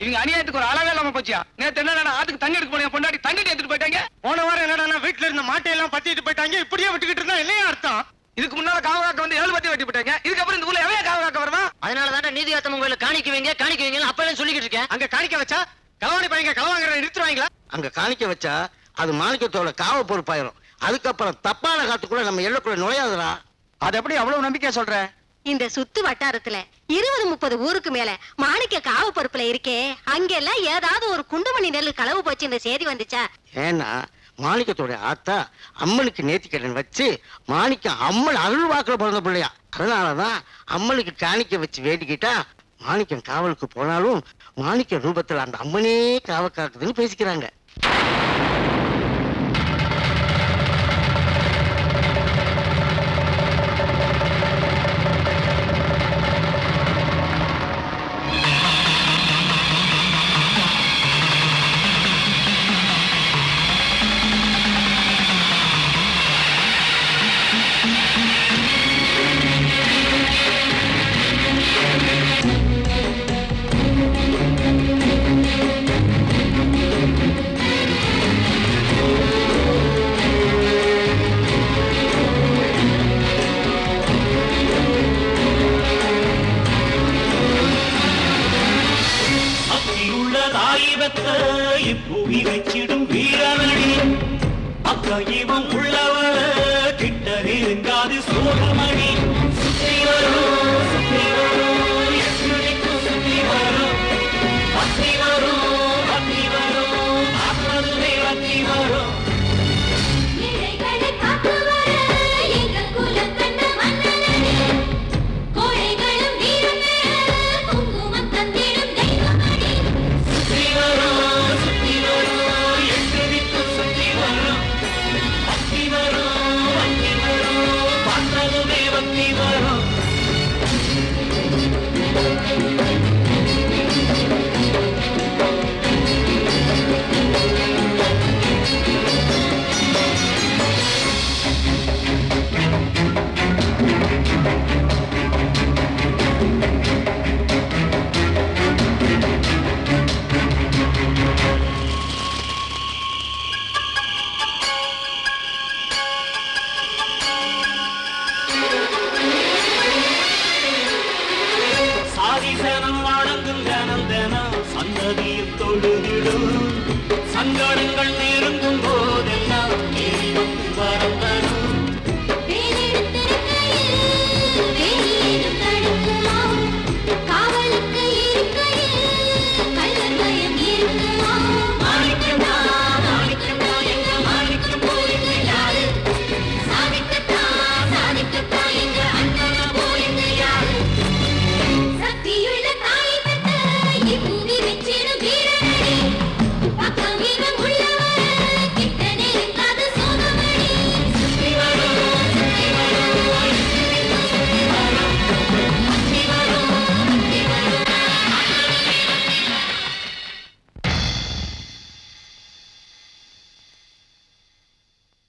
இவங்க அநியாயத்துக்கு ஒரு அளவே இல்லாம போச்சியா. நேத்து என்னடா ஆத்துக்கு தண்ணி எடுக்க போனேன், பொண்டாட்டி தண்ணி எடுத்துட்டு போயிட்டாங்க. போன வாரம் என்னடா வீட்டுல இருந்த மாட்டையெல்லாம் பத்திட்டு போயிட்டாங்க. இப்படியே விட்டுக்கிட்டு இருந்தா என்னையா அர்த்தம்? இதுக்கு முன்னால காவகாக்க வந்து 7 பத்தி வெட்டி போயிட்டாங்க. இதுக்கப்புறம் இந்த ஊர்ல எவன் காவகாக்க வருவான்? அதனாலதான் நீதியாத்தம் கோயில காணிக்குவீங்க அப்பவே சொல்லிக்கிட்டு இருக்கேன். அங்க காணிக்க வச்சா களவாணி பையங்க களவாங்கிற நிறுத்துவாங்களா? அங்க காணிக்க வச்சா அது மாணிக்கத்தோட காவ பொறுப்பாயிரும். அதுக்கப்புறம் தப்பான காத்துக்குள்ள நம்ம எல்லைக்குள்ள நுழையாதுடா. அது எப்படி அவ்வளவு நம்பிக்கையா சொல்ற? இந்த சுத்து வட்டாரத்துல 20-30 ஊருக்கு மேல மாணிக்க காவ பொறுப்புல இருக்கே. அங்கெல்லாம் ஏதாவது ஒரு குண்டுமணி நெல் களவு போச்சு இந்த செய்தி வந்துச்சா? ஏன்னா மாணிக்கத்தோட ஆத்தா அம்மனுக்கு நேர்த்திக்கடன் வச்சு மாணிக்கம் அம்மன் அருள் வாக்குல பிறந்த பிள்ளையா. அதனாலதான் அம்மனுக்கு காணிக்க வச்சு வேண்டிக்கிட்டா மாணிக்கம் காவலுக்கு போனாலும் மாணிக்க ரூபத்துல அந்த அம்மனே காவ காக்குதுன்னு பேசிக்கிறாங்க. புவி வச்சிடும் வீரனடி அக்கா இவன் உள்ளவள கிட்ட நெருங்காது சோகமணி. சுத்தி வரும் சுத்தி வரும் எட்டுக்கும் சுத்தி வரும் பத்தி வரும் பத்தி வரும் ஆத்மதுவே வத்தி வரும். சங்கடங்கள் நெருங்கும் போதெல்லாம்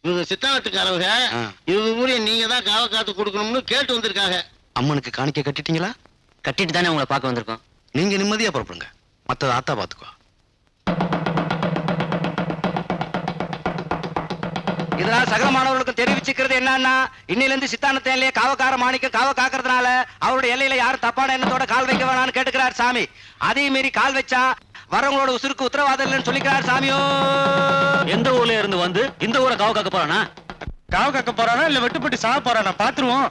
இவங்க சித்தாவத்துக்காரவங்க இவங்க ஊரே நீங்க தான் காவ காத்து கொடுக்கணும்னு கேட்டு வந்திருக்காங்க. அம்மனுக்கு காணிக்க கட்டிட்டீங்களா? கட்டிட்டு தானே உங்களை பார்க்க வந்திருக்கோம். நீங்க நிம்மதியா புறப்படுங்க, மத்தத ஆத்தா பாத்துக்கோ. இதனால சகல மாணவர்களுக்கும் தெரிவிச்சுக்கிறது என்னன்னா, இன்னில இருந்து சித்தானத்தையிலேயே காவக்கார மாணிக்க காவ காக்குறதுனால அவருடைய எல்லையில யாரும் தப்பான எண்ணத்தோட கால் வைக்க வேணாம்னு கேட்டுக்கிறார் சாமி. அதே மீறி கால் வச்சா வரவங்களோட உசுருக்கு உத்தரவாதம் இல்லைன்னு சொல்லிக்கிறார் சாமியோ. எந்த ஊர்ல இருந்து வந்து இந்த ஊரை காவ காக்க போறானா? காவ காக்க போறானா இல்ல வெட்டுப்பட்டு சாக போறானா பாத்துருவோம்.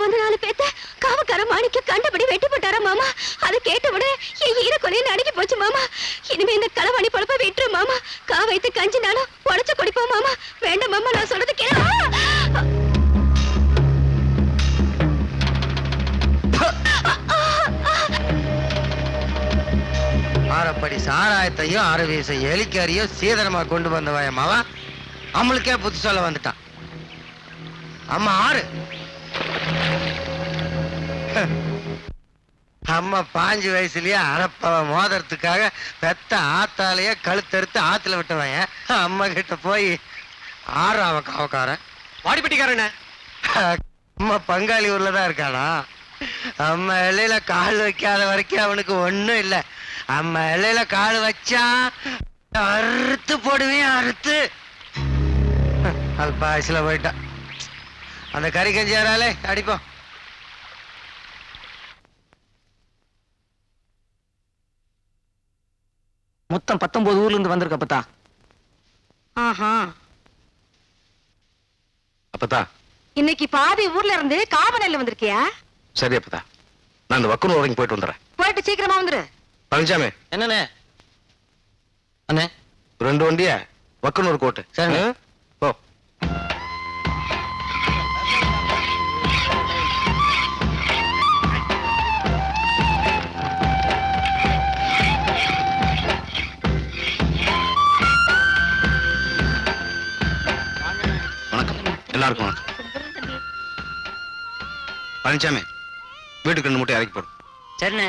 வந்த 4 பேத்த காவக்கார மாணிக்க கண்டபடி வெட்டி போட்டாரா மாமா. அதை கேட்ட உடனே என் ஈர கொலையில அடங்கி போச்சு மாமா. இனிமே இந்த களவாணி பொழப்ப விட்டுரு மாமா. கா வைத்து கஞ்சினாலும் உடச்சு குடிப்போம் மாமா. வேண்டாம் மாமா, நான் சொல்றது கேளு. ஆறப்படி சாராயத்தையும் அரவீச எலிக்காரியும் சீதனமா கொண்டு வந்தவன் மாவா நம்மளுக்கே புத்தி சொல்ல வந்துட்டான். அம்மா ஆறு அம்மா 5 வயசுலயே அரப்பவ மோதறதுக்காக பெத்த ஆத்தாலேயே கழுத்தறுத்து ஆத்துல விட்டவன் அம்மா கிட்ட போய் ஆறு அவன் காவக்காரன் வாடிப்பட்டிக்காரண்ணே. அம்மா பங்காளி ஊர்ல தான் இருக்கானா. அம்மா எல்லையில கால் வைக்காத வரைக்கும் அவனுக்கு ஒண்ணும் இல்லை. அம்மா எல்லையில கால் வச்சா அறுத்து போடுவேன், அறுத்து. அது பாயசில போயிட்டான். அந்த கறி கஞ்சி யாராலே அடிப்போம். மொத்தம் 19 ஊர்ல இருந்து வந்திருக்க அப்பத்தா. ஆஹா, அப்பதா இன்னைக்கு பாதி ஊர்ல இருந்து காவநெல்ல வந்திருக்கியா? சரி அப்பதா, நான் இந்த வக்குனூர் வரைக்கும் போயிட்டு வந்துடுறேன். போயிட்டு சீக்கிரமா வந்துரு. பழனிசாமி என்னண்ணே? அண்ணே 2 வண்டிய வக்குனூர் கோட்டு. சரிண்ணே. போ. வணக்கம் எல்லாருக்கும் வணக்கம். பழனிசாமி வீட்டுக்கு 2 மூட்டை இறக்கி போடும். சரிண்ணே.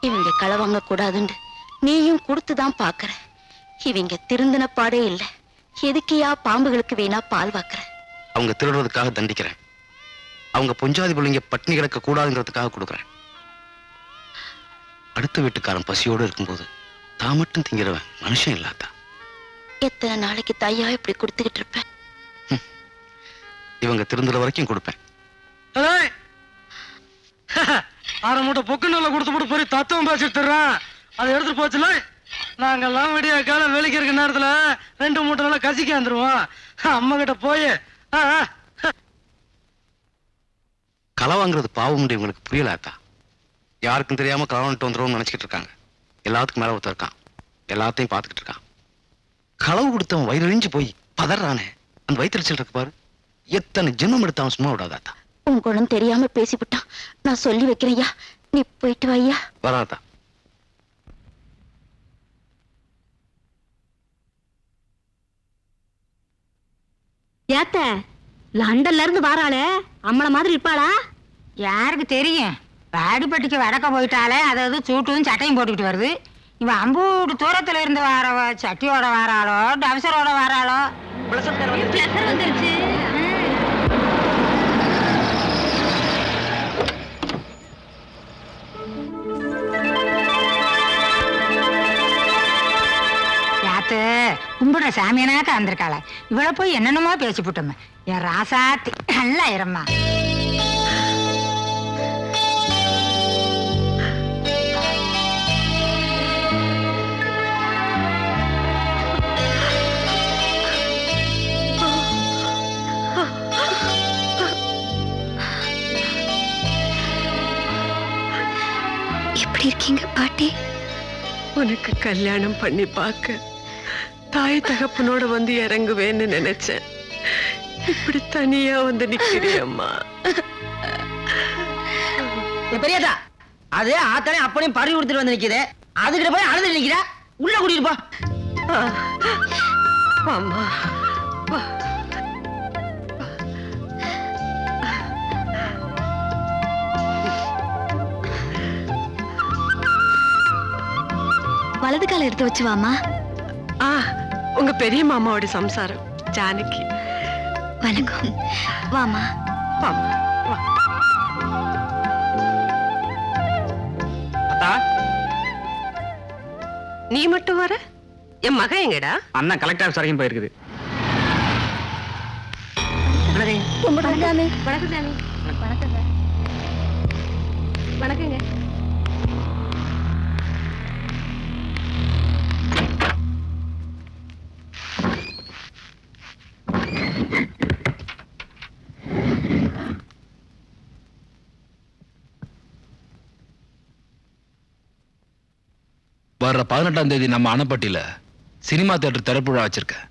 இவங்க களவாங்க கூடாதுன்னு நீயும் கொடுத்துதான் பாக்குற. இவங்க திருந்தின பாடே இல்ல. எதுக்கியா பாம்புகளுக்கு வீணா பால் வாக்குற? அவங்க திருடுறதுக்காக தண்டிக்கிறேன். அவங்க பொஞ்சாதி பிள்ளைங்க பட்டினி கிடக்க கூடாதுங்கிறதுக்காக கொடுக்குறேன். அடுத்த வீட்டுக்காரன் பசியோடு இருக்கும்போது தான் மட்டும் திங்கிறவன் மனுஷன் இல்லாதா. எத்தனை நாளைக்கு தாயா இப்படி கொடுத்துக்கிட்டு இருப்ப? இவங்க திருந்துற வரைக்கும் கொடுப்பேன். 6 மூட்டை பொக்கு நல்லா கொடுத்து போட்டு போய் தத்துவம் பேசிட்டு தர்றான். அதை எடுத்துட்டு போச்சுல, நாங்கெல்லாம் விடிய காலம் வேலைக்கு இருக்க நேரத்துல 2 மூட்டை நல்லா கசிக்க வந்துருவோம். அம்மா கிட்ட போய் களை வாங்குறது பாவம் இவங்களுக்கு புரியலாத்தா. யாருக்கும் தெரியாம களவான்ட்டு வந்துடும் நினைச்சிட்டு இருக்காங்க. எல்லாத்துக்கும் மேல ஒருத்தர் இருக்கான், எல்லாத்தையும் பார்த்துக்கிட்டு இருக்கான். களவு கொடுத்தவன் வயிறழிஞ்சு போய் பதறானே, அந்த வயிற்றுச்சல் இருக்கு பாரு. எத்தனை ஜென்மம் எடுத்தவன் சும்மா விடாதாத்தா. உன் குணம் தெரியாம பேசிவிட்டான். நான் சொல்லி வைக்கிறேன்யா, நீ போயிட்டு வாயா. வராதா. ஏத்த லண்டன்ல இருந்து வாராளே, அம்மள மாதிரி இருப்பாளா? யாருக்கு தெரியும்? வாடிப்பட்டிக்கு வடக்க போயிட்டாலே, அதாவது சூட்டும் சட்டையும் போட்டுக்கிட்டு வருது. இவன் அம்பூடு தூரத்துல இருந்து வாரவ சட்டியோட வாராளோ டவசரோட வாராளோ. வந்துருச்சு. யாத்து கும்பிடுற சாமியனாக்க வந்திருக்காள. இவளை போய் என்னென்னமோ பேசி போட்டோமே. என் ராசாத்தி நல்லா இரம்மா. எப்படி இருக்கீங்க பாட்டி? உனக்கு கல்யாணம் பண்ணி பார்க்க தாய் தகப்பனோட வந்து இறங்குவேன்னு நினைச்சேன். இப்படி தனியா வந்து நிக்கிறியம்மா. பெரியதா, அது ஆத்தாலே அப்பனையும் பறி கொடுத்துட்டு வந்து நிக்குது. அதுக்கிட்ட போய் அழுது நிக்கிறா. உள்ள கூட்டிட்டு போ. அம்மா வா. வலது கால எடுத்து வச்சு வாமா. உங்க பெரிய மாமாவோட சம்சாரம் ஜானகி. வணக்கம். வாமா. வாமா வா. நீ மட்டும் வர? என் மகன் எங்கடா? அண்ணன் கலெக்டர் ஆஃபீஸ் வரைக்கும் போயிருக்குது. வணக்கம் சாமி. வணக்கம் சாமி. வணக்கங்க. வணக்கங்க. வர்ற 18ஆம் தேதி நம்ம அணைப்பட்டியில சினிமா தியேட்டர் திறப்பு விழா வச்சிருக்கேன்.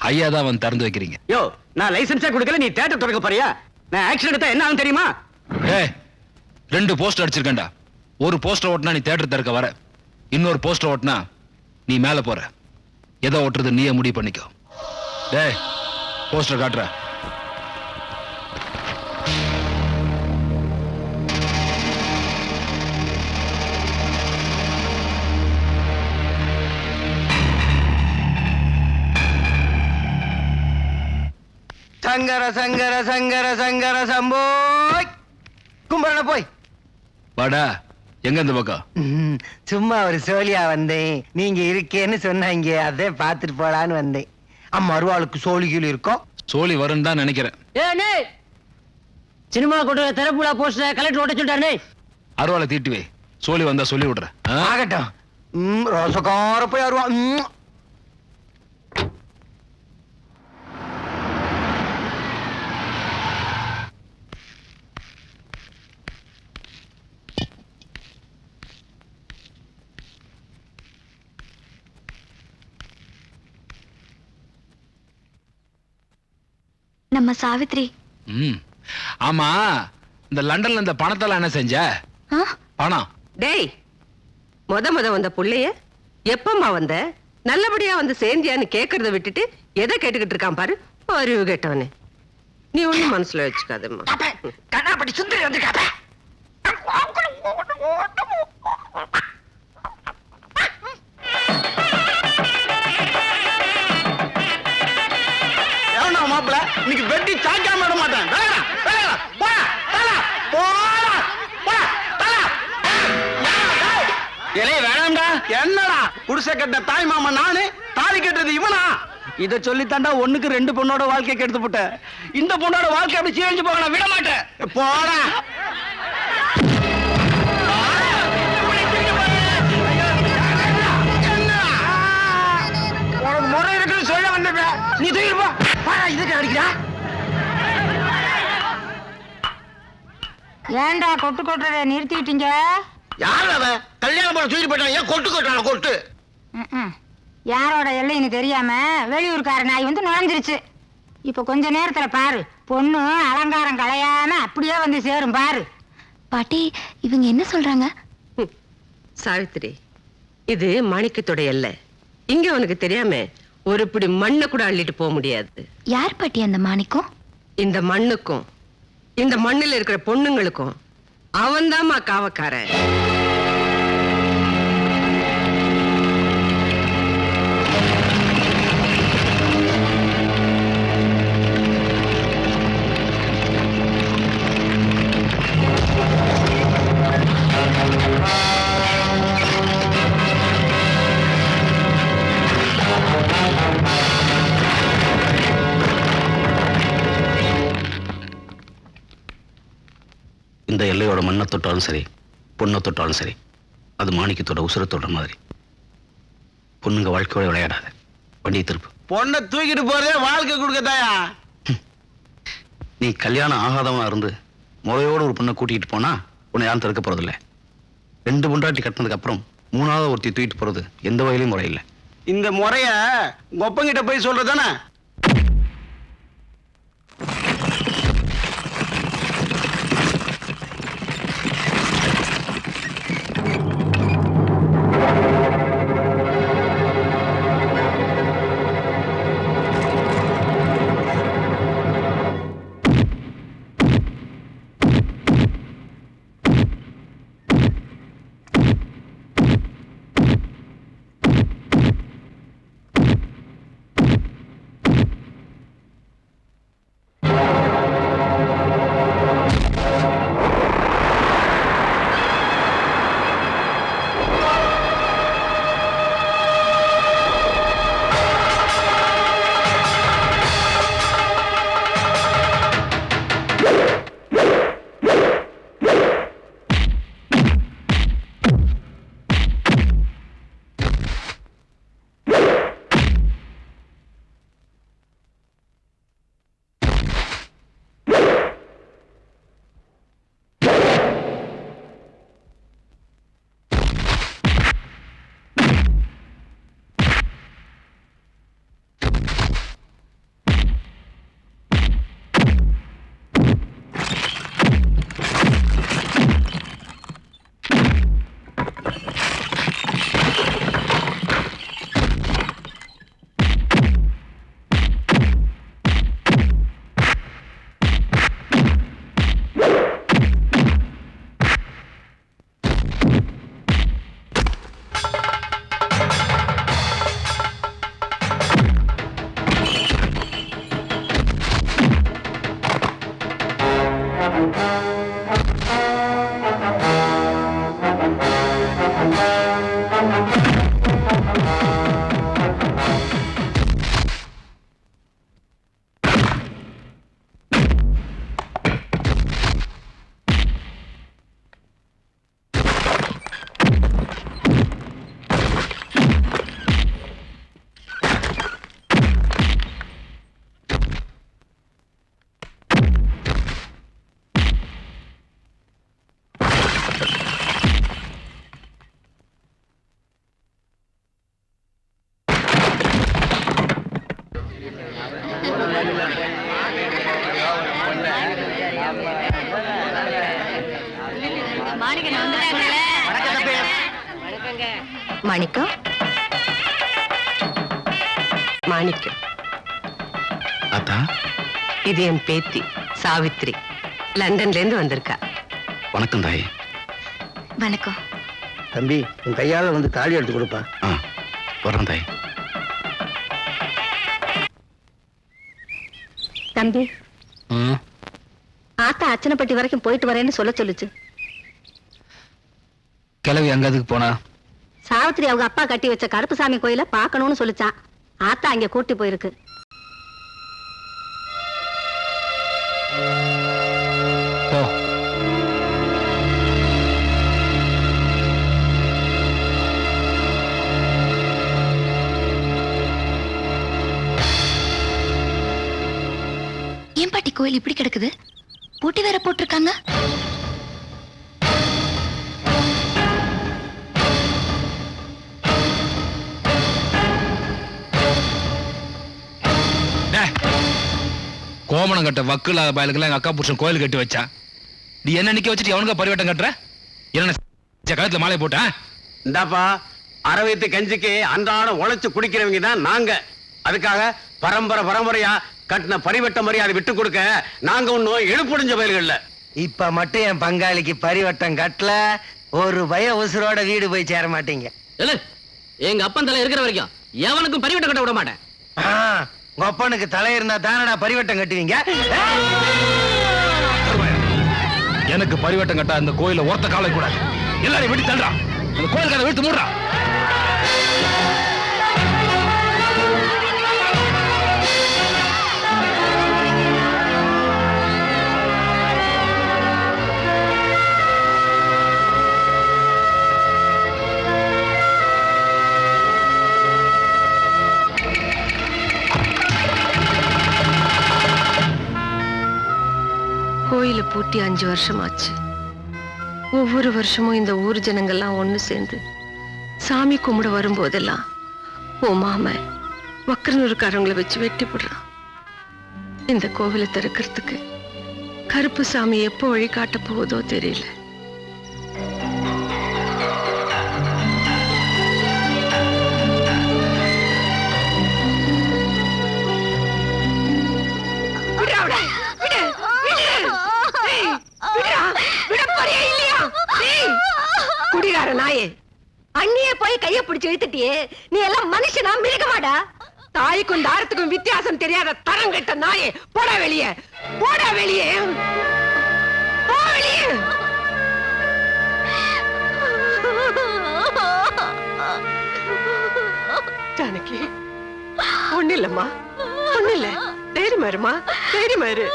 ஐயா தான் வந்து திறந்து வைக்கிறீங்க. யோ, நான் லைசென்ஸே கொடுக்கல, நீ தியேட்டர் திறக்க போறியா? நான் ஆக்ஷன் எடுத்தா என்ன ஆகும் தெரியுமா? ஏய், 2 போஸ்டர் அடிச்சிருக்கேன்டா. ஒரு போஸ்டர் ஓட்டினா நீ தியேட்டர் திறக்க வர, இன்னொரு போஸ்டர் ஓட்டினா நீ மேல போற. எதை ஓட்டுறது நீயே முடிவு பண்ணிக்கோ. டேய், போஸ்டர் காட்டுற. சங்கர சங்கர சங்கர சங்கர சம்போ. கும்பரண போய் வாடா. எங்க இந்த பக்கம்? சும்மா ஒரு சோழியா வந்தேன். நீங்க இருக்கேன்னு சொன்னாங்க, அதே பாத்துட்டு போலான்னு வந்தேன். அம்மா அருவாளுக்கு சோழிகள் இருக்கும். சோழி வரும்னு தான் நினைக்கிறேன். ஏனே சினிமா கொண்டு திறப்புலா போஸ்டர் கலெக்டர் ஓட்ட சொல்லிட்டாருனே. அருவாளை தீட்டி வை. சோழி வந்தா சொல்லி விடுறேன். ஆகட்டும். ரோசக்கார போய் அருவா. நம்ம சாவித்ரி. ஆமா, இந்த லண்டன்ல இந்த பணத்தெல்லாம் என்ன செஞ்ச? பணம். டேய், முத வந்த புள்ளைய எப்பம்மா வந்த? நல்லபடியா வந்து சேர்ந்தியான்னு கேக்குறத விட்டுட்டு எதை கேட்டுக்கிட்டு இருக்கான் பாரு. அறிவு கேட்டவனே. நீ ஒண்ணும் மனசுல வச்சுக்காதம்மா. கண்ணாப்படி சுந்தரி வந்து காப்ப. மாப்பிள்ள இன்னைக்கு வெட்டி சாக்காம விட மாட்டேன். வேணாம்டா. என்னடா குடிசை கட்ட தாய் மாமா நானு, தாலி கட்டுறது இவனா? இத சொல்லித்தாண்டா 1க்கு 2 பொண்ணோட வாழ்க்கை கெடுத்து போட்ட. இந்த பொண்ணோட வாழ்க்கை அப்படி சீரழிஞ்சு போக நான் விட மாட்டேன். போடா. உனக்கு முறை இருக்குன்னு சொல்ல வந்தேன். நீ தூக்கி போ. இதுக்கு அடிக்கிறா. ஏன்டா கொட்டு கொட்டுறத நிறுத்திட்டீங்க? யார் அவன்? கல்யாணம் பண்ண தூக்கி போட்டான். ஏன் கொட்டு கொட்டான கொட்டு? யாரோட எல்லைன்னு தெரியாம வெளியூர்கார நாய் வந்து நுழைஞ்சிருச்சு. இப்ப கொஞ்ச நேரத்துல பாரு, பொண்ணு அலங்காரம் களையாம அப்படியே வந்து சேரும் பாரு. பாட்டி, இவங்க என்ன சொல்றாங்க? சாவித்திரி, இது மாணிக்கத்தோட எல்லை. இங்க உனக்கு தெரியாம ஒரு பிடி மண்ணை கூட அள்ளிட்டு போக முடியாது. யார் பாட்டி அந்த மாணிக்கம்? இந்த மண்ணுக்கும் இந்த மண்ணில் இருக்கிற பொண்ணுங்களுக்கும் அவன்தாம்மா காவக்காரன். இந்த எல்லையோட மண்ணை தொட்டாலும் சரி, பொண்ணை தொட்டாலும் சரி, அது மாணிக்கத்தோட உசுர தொடுற மாதிரி. பொண்ணுங்க வாழ்க்கையோட விளையாடாத. வண்டியை திருப்பு. பொண்ணை தூக்கிட்டு போறதே வாழ்க்கை கொடுக்கத்தாயா? நீ கல்யாணம் ஆகாதவனா இருந்து முறையோட ஒரு பொண்ணை கூட்டிகிட்டு போனா உன்னை யாரும் தடுக்க போறதில்லை. 2 பொண்டாட்டி கட்டினதுக்கு அப்புறம் 3ஆவது ஒருத்தி தூக்கிட்டு போறது எந்த வகையிலும் முறையில்லை. இந்த முறைய ஒப்பங்கிட்ட போய் சொல்றதானே? மாணிக்கம். மாணிக்கம், அத்தா இது என் பேத்தி சாவித்ரி, லண்டன்ல இருந்து வந்திருக்கா. வணக்கம் தாயே. வணக்கம். தம்பி உன் கையால வந்து தாலி எடுத்து கொடுப்பா. வரேன் தாயே. தம்பி, ஆத்தா அச்சனைப்பட்டி வரைக்கும் போயிட்டு வரேன்னு சொல்லுச்சு. கிளவி அங்க அதுக்கு போனா? சாவித்திரி அவங்க அப்பா கட்டி வச்ச கருப்புசாமி கோயில பார்க்கணும்னு சொல்லிச்சான். ஆத்தா அங்க கூட்டி போயிருக்கு. போ. ஏன் பாட்டி கோயில் இப்படி கிடக்குது? பூட்டி வேற போட்டிருக்காங்க. கோமணம் கட்ட வக்குல பயலுக்குலாம் எங்க அக்கா புருஷன் கோயில் கட்டி வச்சா. நீ என்ன நிக்க வச்சுட்டு எவனுக்கு பரிவட்டம் கட்டுற? என்ன கழுத்துல மாலை போட்ட? இந்தாப்பா, அரவைத்து கஞ்சிக்கு அன்றாடம் உழைச்சு குடிக்கிறவங்க தான் நாங்க. அதுக்காக பரம்பரையா கட்டின பரிவட்ட மரியாதை விட்டு கொடுக்க நாங்க ஒன்னும் எழுப்புடிஞ்ச பயல்கள்ல. இப்ப மட்டும் என் பங்காளிக்கு பரிவட்டம் கட்டல, ஒரு பய உசுரோட வீடு போய் சேர மாட்டீங்க. எங்க அப்பன் தலை இருக்கிற வரைக்கும் எவனுக்கும் பரிவட்டம் கட்ட விட மாட்டேன். உங்க அப்பனுக்கு தலை இருந்தா தானடா பரிவட்டம் கட்டுவீங்க. எனக்கு பரிவட்டம் கட்டா இந்த கோயில ஒருத்த காலை கூட எல்லாரையும் வெட்டி தள்ளுறா. அந்த கோயில் கதை வெட்டு மூடுறா. கோயில பூட்டி 5 வருஷம் ஆச்சு. ஒவ்வொரு வருஷமும் இந்த ஊர் ஜனங்கள்லாம் ஒண்ணு சேர்ந்து சாமி கும்பிட வரும்போதெல்லாம் உன் மாமன் வக்கரனூருக்காரங்களை வச்சு வெட்டி போடுறான். இந்த கோவிலை திறக்கிறதுக்கு கருப்பு சாமி எப்போ வழி காட்ட போகுதோ தெரியல. குடிகார நாயே, அண்ணியே போய் கைய பிடிச்சு இழுத்துட்டியே, நீ எல்லாம் மனுஷனா மிருகமாடா? தாய்க்கும் தாரத்துக்கும் வித்தியாசம் தெரியாத தரங்கட்ட நாயே, போடா வெளியே, போடா வெளியே, போ வெளியே. ஜானகி, ஒண்ணு இல்லம்மா, ஒண்ணு இல்ல, தைரியமா இருமா, தைரியமா இரு.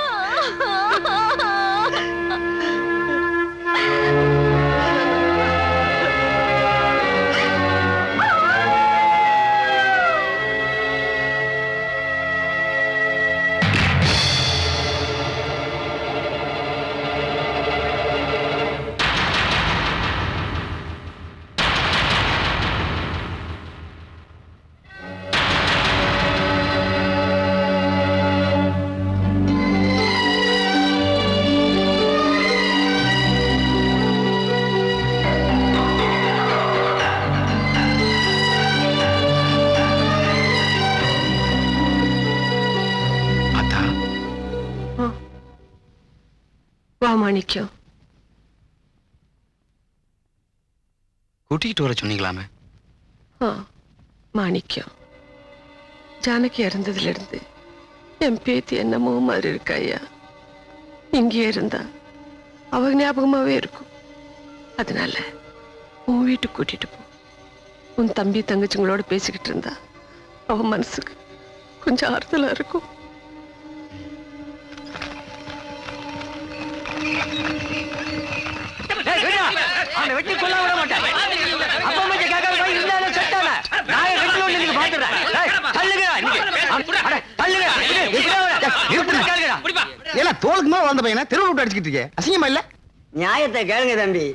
மாணிக்கம், கூட்டிகிட்டு வர சொன்னீங்களாமே? மாணிக்கம், ஜானகி இறந்ததுல இருந்து என் பேத்தி என்னமோ மாதிரி இருக்கா ஐயா. இங்கே இருந்தா அவ ஞாபகமாவே இருக்கும். அதனால உன் வீட்டுக்கு கூட்டிட்டு போ. உன் தம்பி தங்கச்சிங்களோட பேசிக்கிட்டு இருந்தா அவன் மனசுக்கு கொஞ்சம் ஆறுதலா இருக்கும். வெட்டி கொள்ள விட மாட்டேன். அப்பா அம்மா கேட்காம போய் இருந்தாலும் செட்டான நான் வெட்டி ஒண்ணு நீங்க பாத்துறேன். தள்ளுங்க தள்ளுங்க. எல்லாம் தோலுக்குமா வந்த பையனா தெருவு விட்டு அடிச்சுக்கிட்டு இருக்கே, அசிங்கமா இல்ல? நியாயத்தை கேளுங்க தம்பி.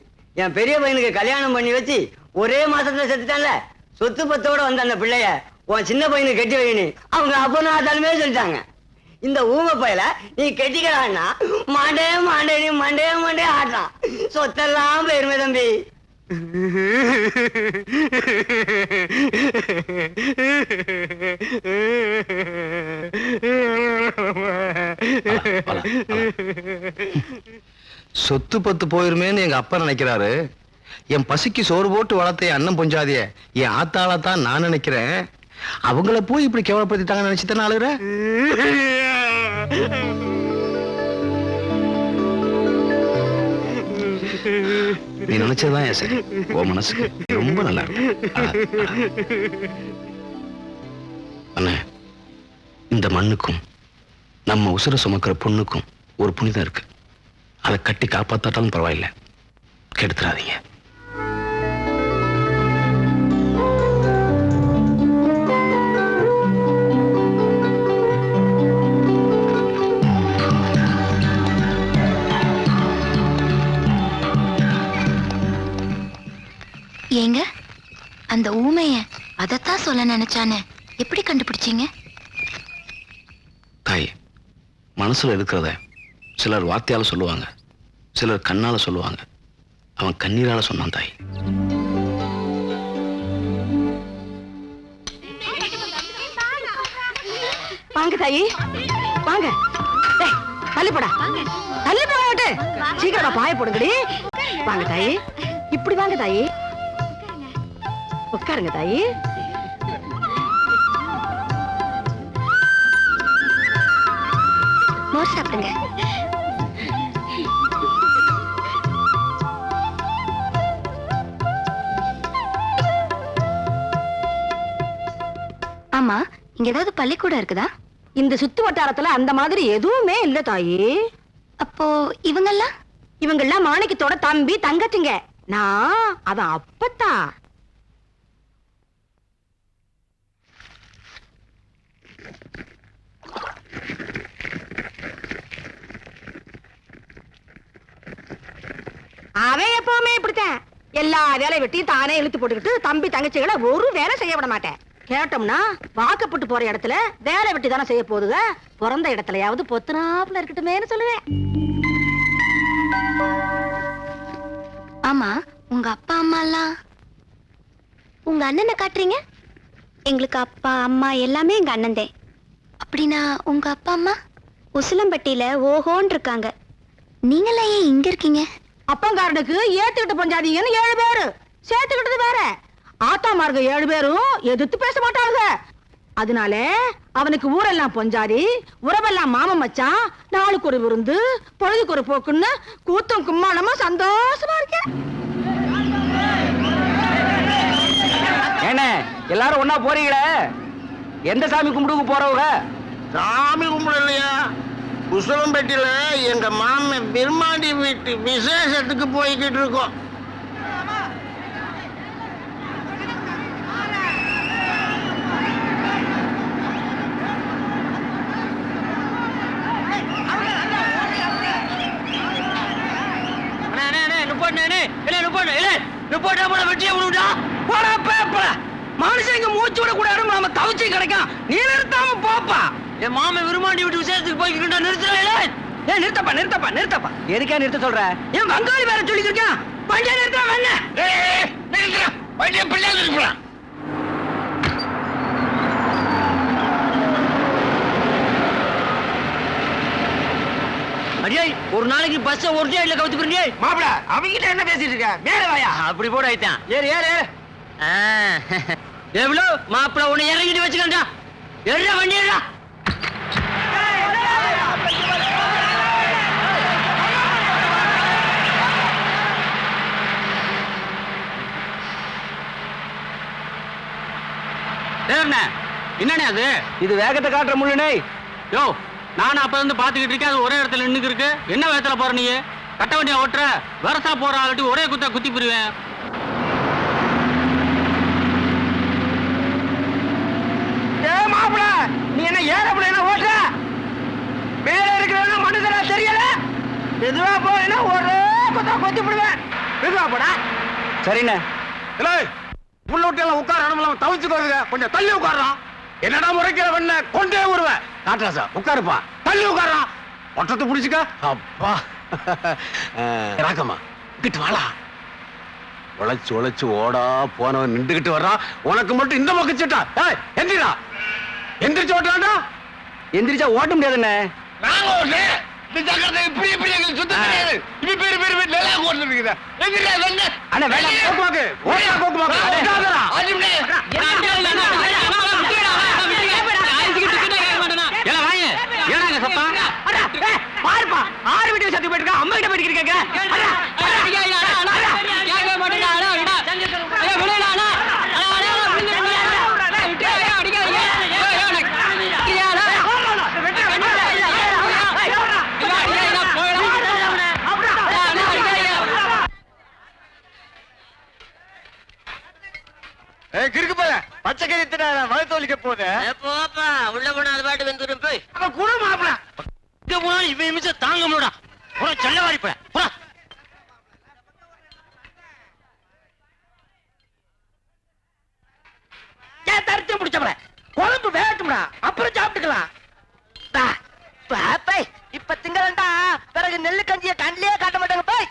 என் பெரிய பையனுக்கு கல்யாணம் பண்ணி வச்சு ஒரே மாசத்துல செத்துட்டான்ல, சொத்து பத்தோட வந்த அந்த பிள்ளைய உன் சின்ன பையனுக்கு கட்டி வைன்னு அவங்க அப்பனும் ஆத்தாலுமே சொல்லிட்டாங்க. இந்த ஊமை பையல நீ கெட்டிக்கிறான்னா மாண்டே மாண்டே நீ மண்டே மண்டே ஆடுறான். சொத்தெல்லாம் போயிருமே தம்பி. சொத்து பத்து போயிருமேன்னு எங்க அப்பா நினைக்கிறாரு. என் பசிக்கு சோறு போட்டு வளர்த்த என் அண்ணன் பொஞ்சாதிய என் ஆத்தாளத்தான் நான் நினைக்கிறேன். அவங்கள போய் இப்படி கேவலப்படுத்திட்டாங்க நினைச்சுதானே அழுகுற? நீ நினைச்சதுதான் ஏன் சரி. உன் மனசுக்கு ரொம்ப நல்லா இருக்கு. அண்ணே, இந்த மண்ணுக்கும் நம்ம உசுர சுமக்கிற பொண்ணுக்கும் ஒரு புனிதம் இருக்கு. அதை கட்டி காப்பாத்தாட்டாலும் பரவாயில்ல, கெடுத்துறாதீங்க. ஏங்க, அந்த ஊமைய அதத்தான் சொல்ல நினைச்சானே, எப்படி கண்டுபிடிச்சீங்க? தாய், மனசுல இருக்கிறத சிலர் வார்த்தையால சொல்லுவாங்க, சிலர் கண்ணால சொல்லுவாங்க. அவன் கண்ணீரால சொன்னான் தாய். வாங்க தாயி, வாங்க. தள்ளி போடா, தள்ளி போட சீக்கிரமா பாய போடுங்கடி. வாங்க தாயி, இப்படி வாங்க தாயி, உட்காருங்க தாயி. மோர் சாப்பிடுங்க. ஆமா, இங்க ஏதாவது பள்ளிக்கூடம் இருக்குதா? இந்த சுத்து வட்டாரத்துல அந்த மாதிரி எதுவுமே இல்ல தாயி. அப்போ இவங்கெல்லாம் இவங்கெல்லாம் மாணிக்கத்தோட தம்பி தங்கச்சிங்க. நான் அவன் அப்பத்தா. அவன் எப்பவுமே இப்படித்தான். எல்லா வேலையை வெட்டி தானே இழுத்து போட்டுக்கிட்டு தம்பி தங்கச்சிகளை ஒரு வேலை செய்ய விட மாட்டேன். கேட்டோம்னா வாக்கப்பட்டு போற இடத்துல வேலை வெட்டி தானே செய்ய போதுங்க. பிறந்த இடத்துலயாவது பொத்துனாப்புல இருக்கட்டுமேன்னு சொல்லுவேன். ஆமா, உங்க அப்பா அம்மா எல்லாம்? உங்க அண்ணனை காட்டுறீங்க? எங்களுக்கு அப்பா அம்மா எல்லாமே எங்க அண்ணன் தான். அப்படின்னா உங்க அப்பா அம்மா உசிலம்பட்டியில ஓஹோன்னு இருக்காங்க. நீங்களே ஏன் இங்க இருக்கீங்க? அப்பங்காரனுக்கு ஏத்துக்கிட்டு பஞ்சாதீங்கன்னு 7 பேரு சேர்த்துக்கிட்டது வேற. ஆத்தாமார்க 7 பேரும் எதிர்த்து பேச மாட்டாங்க. அதனால அவனுக்கு ஊரெல்லாம் பொஞ்சாதி, உறவெல்லாம் மாமன் மச்சான், நாளுக்கு ஒரு விருந்து, பொழுதுக்கு ஒரு போக்குன்னு கூத்தும் கும்மாளமா சந்தோஷமா இருக்கேன். ஏனே எல்லாரும் ஒன்னா போறீங்களே, எந்த சாமி கும்பிடுக்கு போறவங்க? சாமி கும்பிடலையா? உசலம்பேட்டில எங்க மாமன் பெருமாடி வீட்டு விசேஷத்துக்கு போய்கிட்டு இருக்கோம். மனுஷங்க மூச்சு விட கூட நம்ம தவிச்சு கிடைக்கும். நீ நிறுத்தாம போப்பா. என் மாமன் விரும்பாண்டி விட்டு விசேஷத்துக்கு போய்கிட்டு நிறுத்தல. ஏன் நிறுத்தப்பா நிறுத்தப்பா நிறுத்தப்பா. எதுக்கே நிறுத்த சொல்ற? என் வங்காளி வேற சொல்லிக்கிருக்கேன். பண்டிகை நிறுத்தாம என்ன? பண்டிகை பிள்ளை நிறுத்தலாம். அடியே, ஒரு நாளைக்கு பஸ் ஒரு டேட்ல கவுத்து போறீங்க. மாப்பிள, அவங்கிட்ட என்ன பேசிட்டு இருக்க? மேல வாயா. அப்படி போட ஐத்தான். ஏறு ஏறு ஏறு. எவ்வளோ மாப்பிள உன்னை இறங்கிட்டு வச்சுக்கண்டா. ஏறா வண்டி ஏறா. என்னண்ணே அது? இது வேகத்தை காட்டுற முள்ளுனே. யோ, நானும் அப்ப இருந்து பாத்துக்கிட்டு இருக்கேன். அது ஒரே இடத்துல நின்னுக்கு இருக்கு. என்ன வேகத்துல போற நீ? கட்ட வண்டியா ஓட்டுற? வரசா போற ஆளுட்டி ஒரே குத்தா குத்தி போடுவேன். ஏ மாப்பிள, நீ என்ன ஏறப்பட என்ன ஓட்டுற? மேல இருக்கிறவங்க மனுஷனா தெரியல. மெதுவா போனா ஒரே குத்தா குத்தி போடுவேன். மெதுவா போடா. சரிண்ணே. உள்ள விட்டு உட்கார இடம் தவிச்சுக்கோங்க. கொஞ்சம் தள்ளி உட்காரான். என்னடா முறைக்கிறவன் கொண்டே வருவேன். காட்டுறாசா உட்காருப்பா. தள்ளி உட்காரான். ஒட்டத்தை பிடிச்சுக்க. அப்பா ராக்கம்மா கிட்ட வாழா. உழைச்சு உழைச்சு ஓடா போனவன் நின்றுகிட்டு வர்றான், உனக்கு மட்டும் இந்த பக்கம் சீட்டா? ஏய், எந்திரா, எந்திரிச்சு ஓட்டுறான்டா. எந்திரிச்சா ஓட்ட முடியாதுண்ணே. நாங்க ஓட்டு இந்த சக்கரத்தை இப்படி இப்படி எங்களுக்கு சுத்த தெரியாது. இப்படி பேரு பேரு பேரு நல்லா ஓட்டுறீங்க. எந்திரா வெங்க. அண்ணா வேண்டாம், போக்குமாக்கு ஓட்டா போக்குமாக்கு. ஓட்டாதடா. ஆஜிம்டே. எல்லாம் வாங்க. ஏனாங்க சத்தம்? பாருப்பா, 6 வீட்டுக்கு சத்து போயிட்டு இருக்கா, அம்மா கிட்ட போயிட்டு இருக்கேங்க. கிறுக்கு போல பச்சை கறி திட்டாத மகத்தோலிக்க போகுது. போப்பா உள்ள போனா அது பாட்டு வெந்துரும் போய். அவன் கூட மாப்பிள இங்க போனா இவன் நிமிஷம் தாங்க முடியா. போடா செல்லவாரி போட போடா. ஏன் தரிச்சு முடிச்சவள குழம்பு வேகட்டும்டா, அப்புறம் சாப்பிட்டுக்கலாம். பாப்பை இப்ப திங்கலண்டா, பிறகு நெல்லு கஞ்சிய கண்ணிலே காட்ட மாட்டாங்க. போய்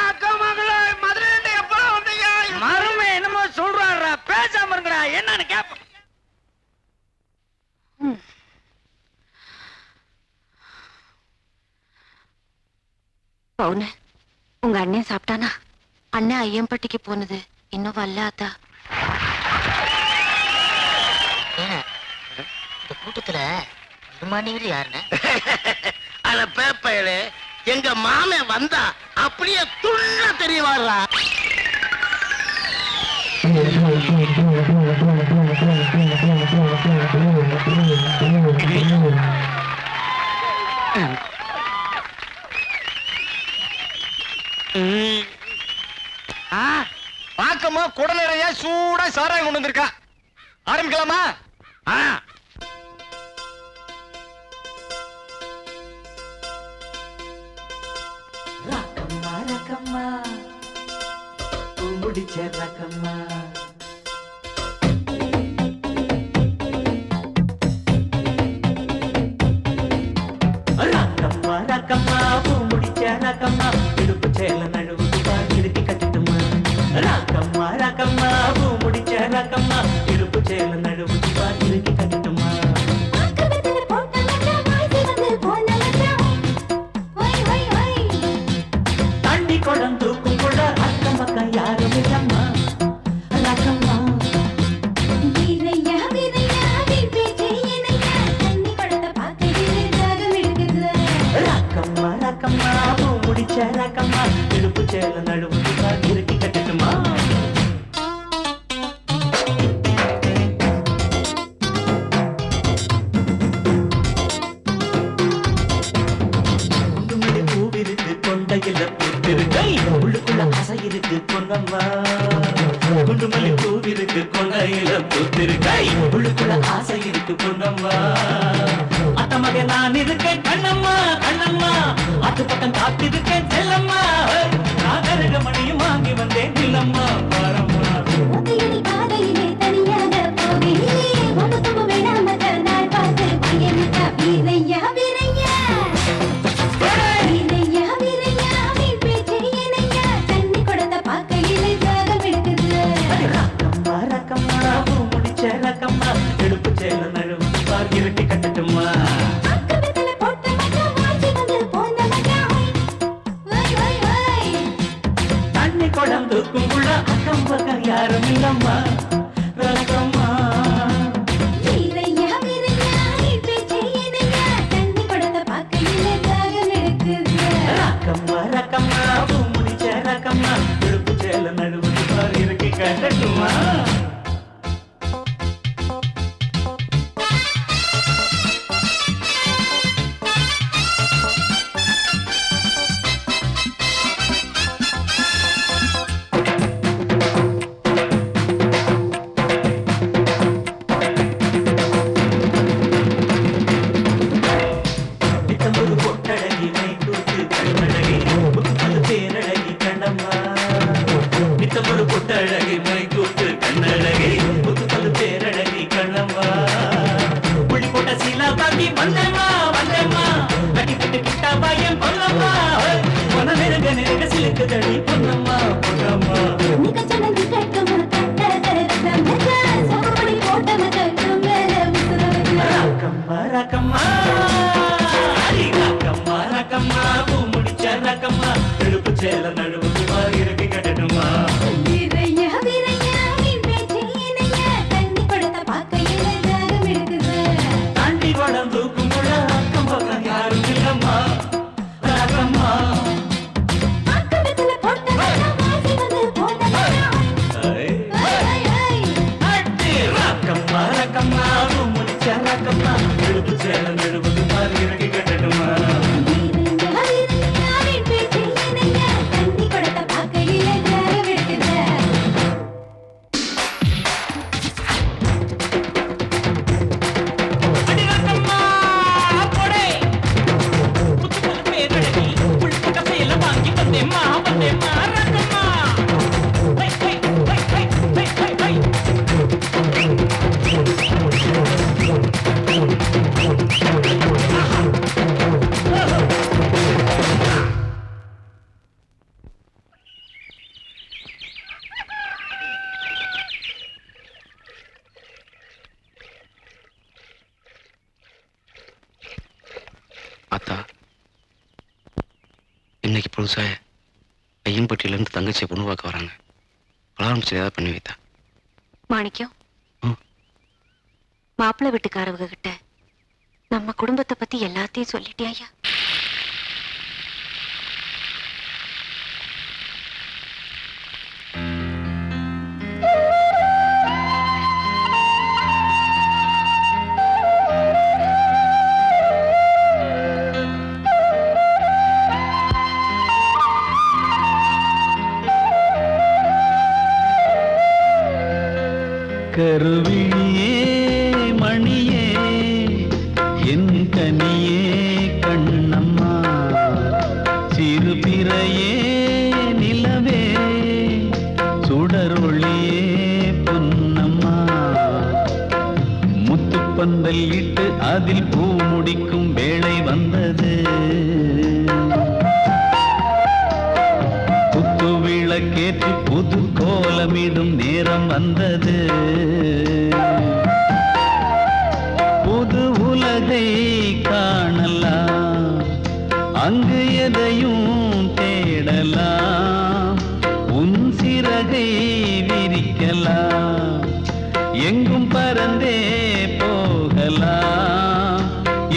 அக்கா மகளே, மதுரை எப்ப வந்தீங்க? மருமை என்னமோ சொல்றாருடா, பேசாம இருங்கடா. என்னன்னு கேப்ப. பவுனு, உங்க அண்ணன் சாப்பிட்டானா? அண்ணன் ஐயம்பட்டிக்கு போனது இன்னும் வரலாதா? இந்த கூட்டத்துல நிர்மாணிகள் யாருன்னு அத பேப்பையில எங்க மாமன் வந்தா அப்படியே துள்ள தெரியவாடுறா. பாக்கமா குடலறைய சூடா சாராயம் கொண்டு வந்திருக்கா. ஆரம்பிக்கலாமா? ரக்கம்மா ரக்கம்மா முடிச்ச ரக்கம்மா ரக்கம்மா ரக்கம்மா முடிச்ச ரக்கம்மா இடுப்பு சேல நழுவுக்கு பாக்கிருக்கி கட்டட்டுமா. ரக்கம்மா ரக்கம்மா முடிச்ச ரக்கம்மா இடுப்பு சேல நழுவுக்கு பாக்கிருக்கி கட்டட்டுமா. தண்ணி குடம் தூக்கும் கூட அக்கம் பக்கம் யாரும் இல்லம்மா. ரக்கம்மா ரக்கம்மா ரக்கம்மா முடிச்ச ரக்கம்மா இடுப்பு சேல நழுவுக்கு பாக்கிருக்கி கட்டட்டுமா. குண்டுமல்லி பூவிருக்கு கொண்டையில பூத்திருக்கை உள்ளுக்குள்ள ஆசை இருக்கு பொன்னம்மா. குண்டுமல்லி பூவிருக்கு கொண்டையில பூத்திருக்கை உள்ளுக்குள்ள ஆசை இருக்கு பொன்னம்மா. அத்த மகன் நான் இருக்கேன் கண்ணம்மா கண்ணம்மா, அத்து பக்கம் காத்திருக்கேன் செல்லம்மா. நான் கருக மணியும் வாங்கி வந்தேன் இல்லம்மா பாரம்மா. ரக்கம்மா ரக்கம்மா முடிச்ச ரக்கம்மா எடுப்பு சேல நழுவு பாக்கிருக்கி கட்டட்டுமா. தண்ணி குடம் தூக்கும் உள்ள அக்கம் பக்கம் யாரும் இல்லம்மா. ரக்கம்மா ரக்கம்மா ரக்கம்மா முடிச்ச ரக்கம்மா எடுப்பு சேல நழுவு பாக்கிருக்கி கட்டட்டுமா. புது சேலம் எழுபது பாரு இறக்கி கட்டட்டுமா அத்தா, இன்னைக்கு புதுசா ஐயம்பட்டியில இருந்து தங்கச்சியை பொண்ணு பார்க்க வராங்க. ஆரம்பிச்சு ஏதாவது பண்ணி வைத்தா. மாணிக்கம், மாப்பிள்ளை வீட்டுக்காரவங்க கிட்ட நம்ம குடும்பத்தை பத்தி எல்லாத்தையும் சொல்லிட்டியா ஐயா? கருவிழியே மணியே என் கனியே கண்ணம்மா சிறு பிறையே நிலவே சுடரொளியே பொன்னம்மா முத்துப்பந்தல் இட்டு அதில் பூ முடிக்கும் வேளை வந்தது குத்து விளக்கேற்றி புது கோலமிடும் நேரம் வந்தது புது உலகை காணலாம் அங்கு எதையும் தேடலாம் உன் சிறகை விரிக்கலாம் எங்கும் பறந்தே போகலாம்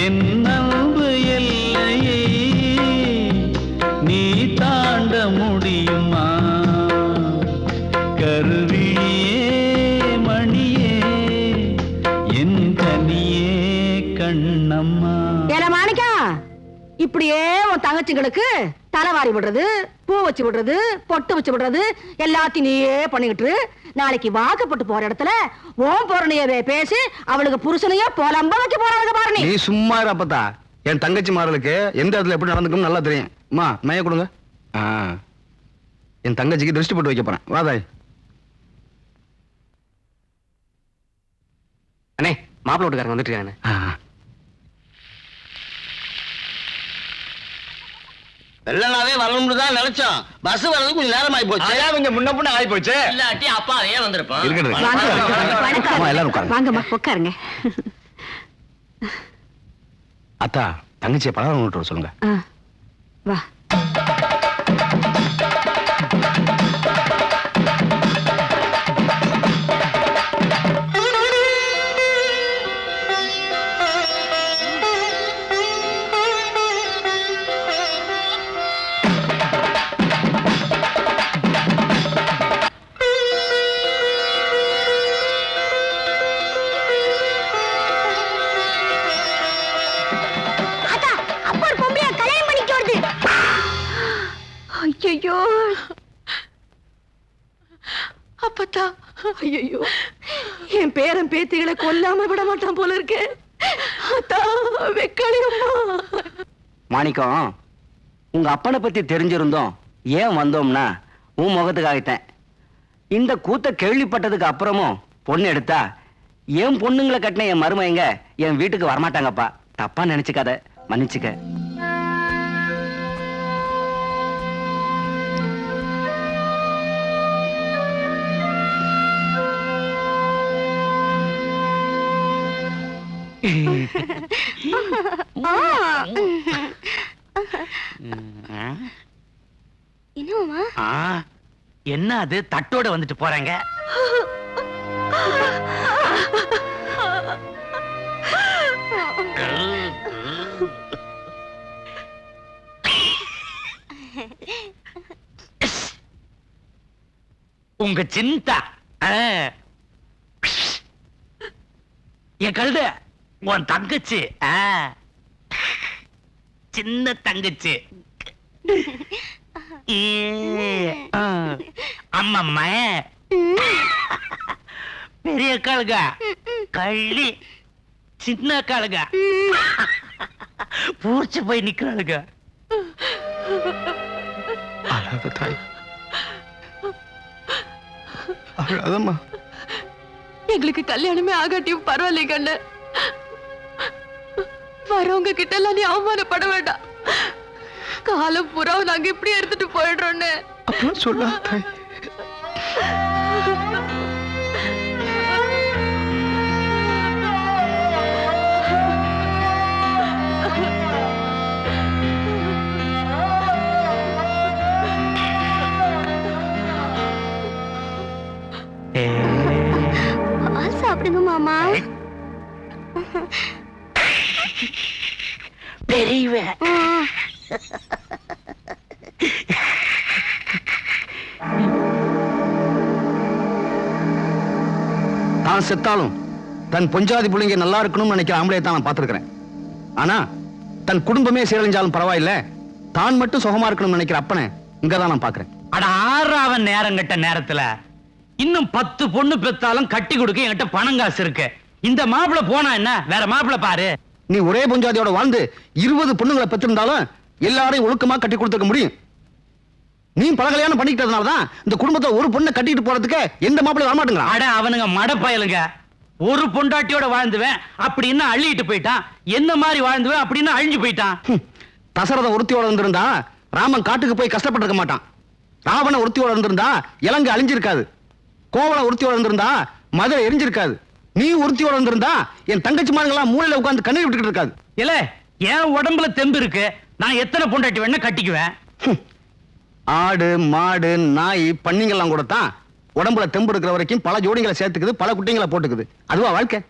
என் அன்பு எல்லையை நீ தாண்ட முடியுமா கருவிழியே மணியே என் கனியே கண்ணம்மா. ஏல மாணிக்கம், இப்படியே உன் தங்கச்சிங்களுக்கு தலைவாரி விடுறது, பூ வச்சு விடுறது, பொட்டு வச்சு விடுறது எல்லாத்தையும் நீயே பண்ணிக்கிட்டு நாளைக்கு வாக்கப்பட்டு போற இடத்துல ஓம் பொருணையவே பேசி அவளுக்கு புருஷனையே புலம்ப வைக்க போறாங்க பாரு. நீ சும்மா அப்பத்தா. என் தங்கச்சி மார்களுக்கு எந்த இடத்துல எப்படி நடந்துக்கணும் நல்லா தெரியும். அம்மா மைய கொடுங்க. என் தங்கச்சிக்கு திருஷ்டி போட்டு வைக்க போறேன். வாதாய். அண்ணே, மாப்பிள்ளை வீட்டுக்காரங்க வந்துட்டு இருக்காங்க. வெள்ளனாவே வரணும்னு தான் நினைச்சோம். பஸ் வர்றது கொஞ்சம் நேரம் ஆகி போச்சு. கொஞ்சம் முன்ன பின்ன ஆகி போச்சு. இல்லாட்டி அப்பா அதே வந்திருப்பான். அம்மா, எல்லாரும் உட்காருங்க. வாங்கம்மா உட்காருங்க. அத்தா, தங்கச்சியை பலகாரம் கொண்டு வர சொல்லுங்க. வா. ஐயோ அப்பத்தா, ஐயோ என் பேரன் பேத்திகளை கொல்லாம விட மாட்டான் போல இருக்கு. மாணிக்கம், உங்க அப்பனை பத்தி தெரிஞ்சிருந்தோம் ஏன் வந்தோம்னா உன் முகத்துக்காகத்தான். இந்த கூத்த கேள்விப்பட்டதுக்கு அப்புறமும் பொண்ணு எடுத்தா என் பொண்ணுங்களை கட்டின என் மருமைங்க என் வீட்டுக்கு வரமாட்டாங்கப்பா. தப்பா நினைச்சுக்காத, மன்னிச்சுக்க. என்ன அது தட்டோட வந்துட்டு போறாங்க? உங்க சிந்தா என் கழுத உன் தங்கச்சி சின்ன தங்கச்சி அம்மம்மா பெரிய காளுக கள்ளி சின்ன காளுக பூர்ச்சி போய் நிக்கிறாளுங்க. அழாத தாய், அழாதம்மா. எங்களுக்கு கல்யாணமே ஆகாட்டியும் பரவாயில்லை கண்ணு. வரவங்க கிட்ட எல்லாம் நீ அவமானப்பட வேண்டாம். காலம் பூரா நாங்க இப்படி எடுத்துட்டு போயிடுறோன்னு அப்படி சொல்லாத தாய். சாப்பிடுங்க மாமா. பெரியவன் தான் செத்தாலும் தன் பொஞ்சாதி பிள்ளைங்க நல்லா இருக்கணும்னு நினைக்கிற ஆம்பளையை தான் நான் பார்த்திருக்கிறேன். ஆனா தன் குடும்பமே சீரழிஞ்சாலும் பரவாயில்ல, தான் மட்டும் சுகமா இருக்கணும்னு நினைக்கிற அப்பனை இங்கதான் நான் பாக்குறேன். அட ஆறாவன் நேரம் கட்ட நேரத்துல இன்னும் 10 பொண்ணு பெத்தாலும் கட்டி கொடுக்க என்கிட்ட பணம் காசு இருக்கு. இந்த மாப்பிள்ள போனா என்ன, வேற மாப்பிள்ள பாரு. நீ ஒரே பொஞ்சாதியோட வாழ்ந்து 20 பொண்ணுங்களை பெற்றிருந்தாலும் எல்லாரையும் ஒழுக்கமா கட்டி கொடுத்துக்க முடியும். நீ பல கல்யாணம் பண்ணிக்கிட்டதுனாலதான் இந்த குடும்பத்தை ஒரு பொண்ணை கட்டிட்டு போறதுக்கு எந்த மாப்பிள்ளை வரமாட்டேங்கிறான். அட அவனுங்க மடப்பயலுங்க. ஒரு பொண்டாட்டியோட வாழ்ந்துவேன் அப்படின்னு அள்ளிட்டு போயிட்டான், என்ன மாதிரி வாழ்ந்துவேன் அப்படின்னு அழிஞ்சு போயிட்டான். தசரத ஒருத்தியோட இருந்திருந்தா ராமன் காட்டுக்கு போய் கஷ்டப்பட்டிருக்க மாட்டான். ராவண ஒருத்தியோட இருந்திருந்தா இலங்கை அழிஞ்சிருக்காது. கோவல ஒருத்தியோட இருந்திருந்தா மதுரை எரிஞ்சிருக்காது. நீ ஒருத்தியோட இருந்திருந்தா என் தங்கச்சி மார்களா மூலையில உட்கார்ந்து கண்ணீர் விட்டுக்கிட்டு இருக்காது. இல்ல என் உடம்புல தெம்பு இருக்கு, நான் எத்தனை பொண்டாட்டி வேணா கட்டிக்குவேன். ஆடு மாடு நாய் பன்னிங்கெல்லாம் கூட தான் உடம்புல தெம்பு இருக்கிற வரைக்கும் பல ஜோடிகளை சேர்த்துக்குது, பல குட்டிங்களை போட்டுக்குது. அதுவா வாழ்க்கை?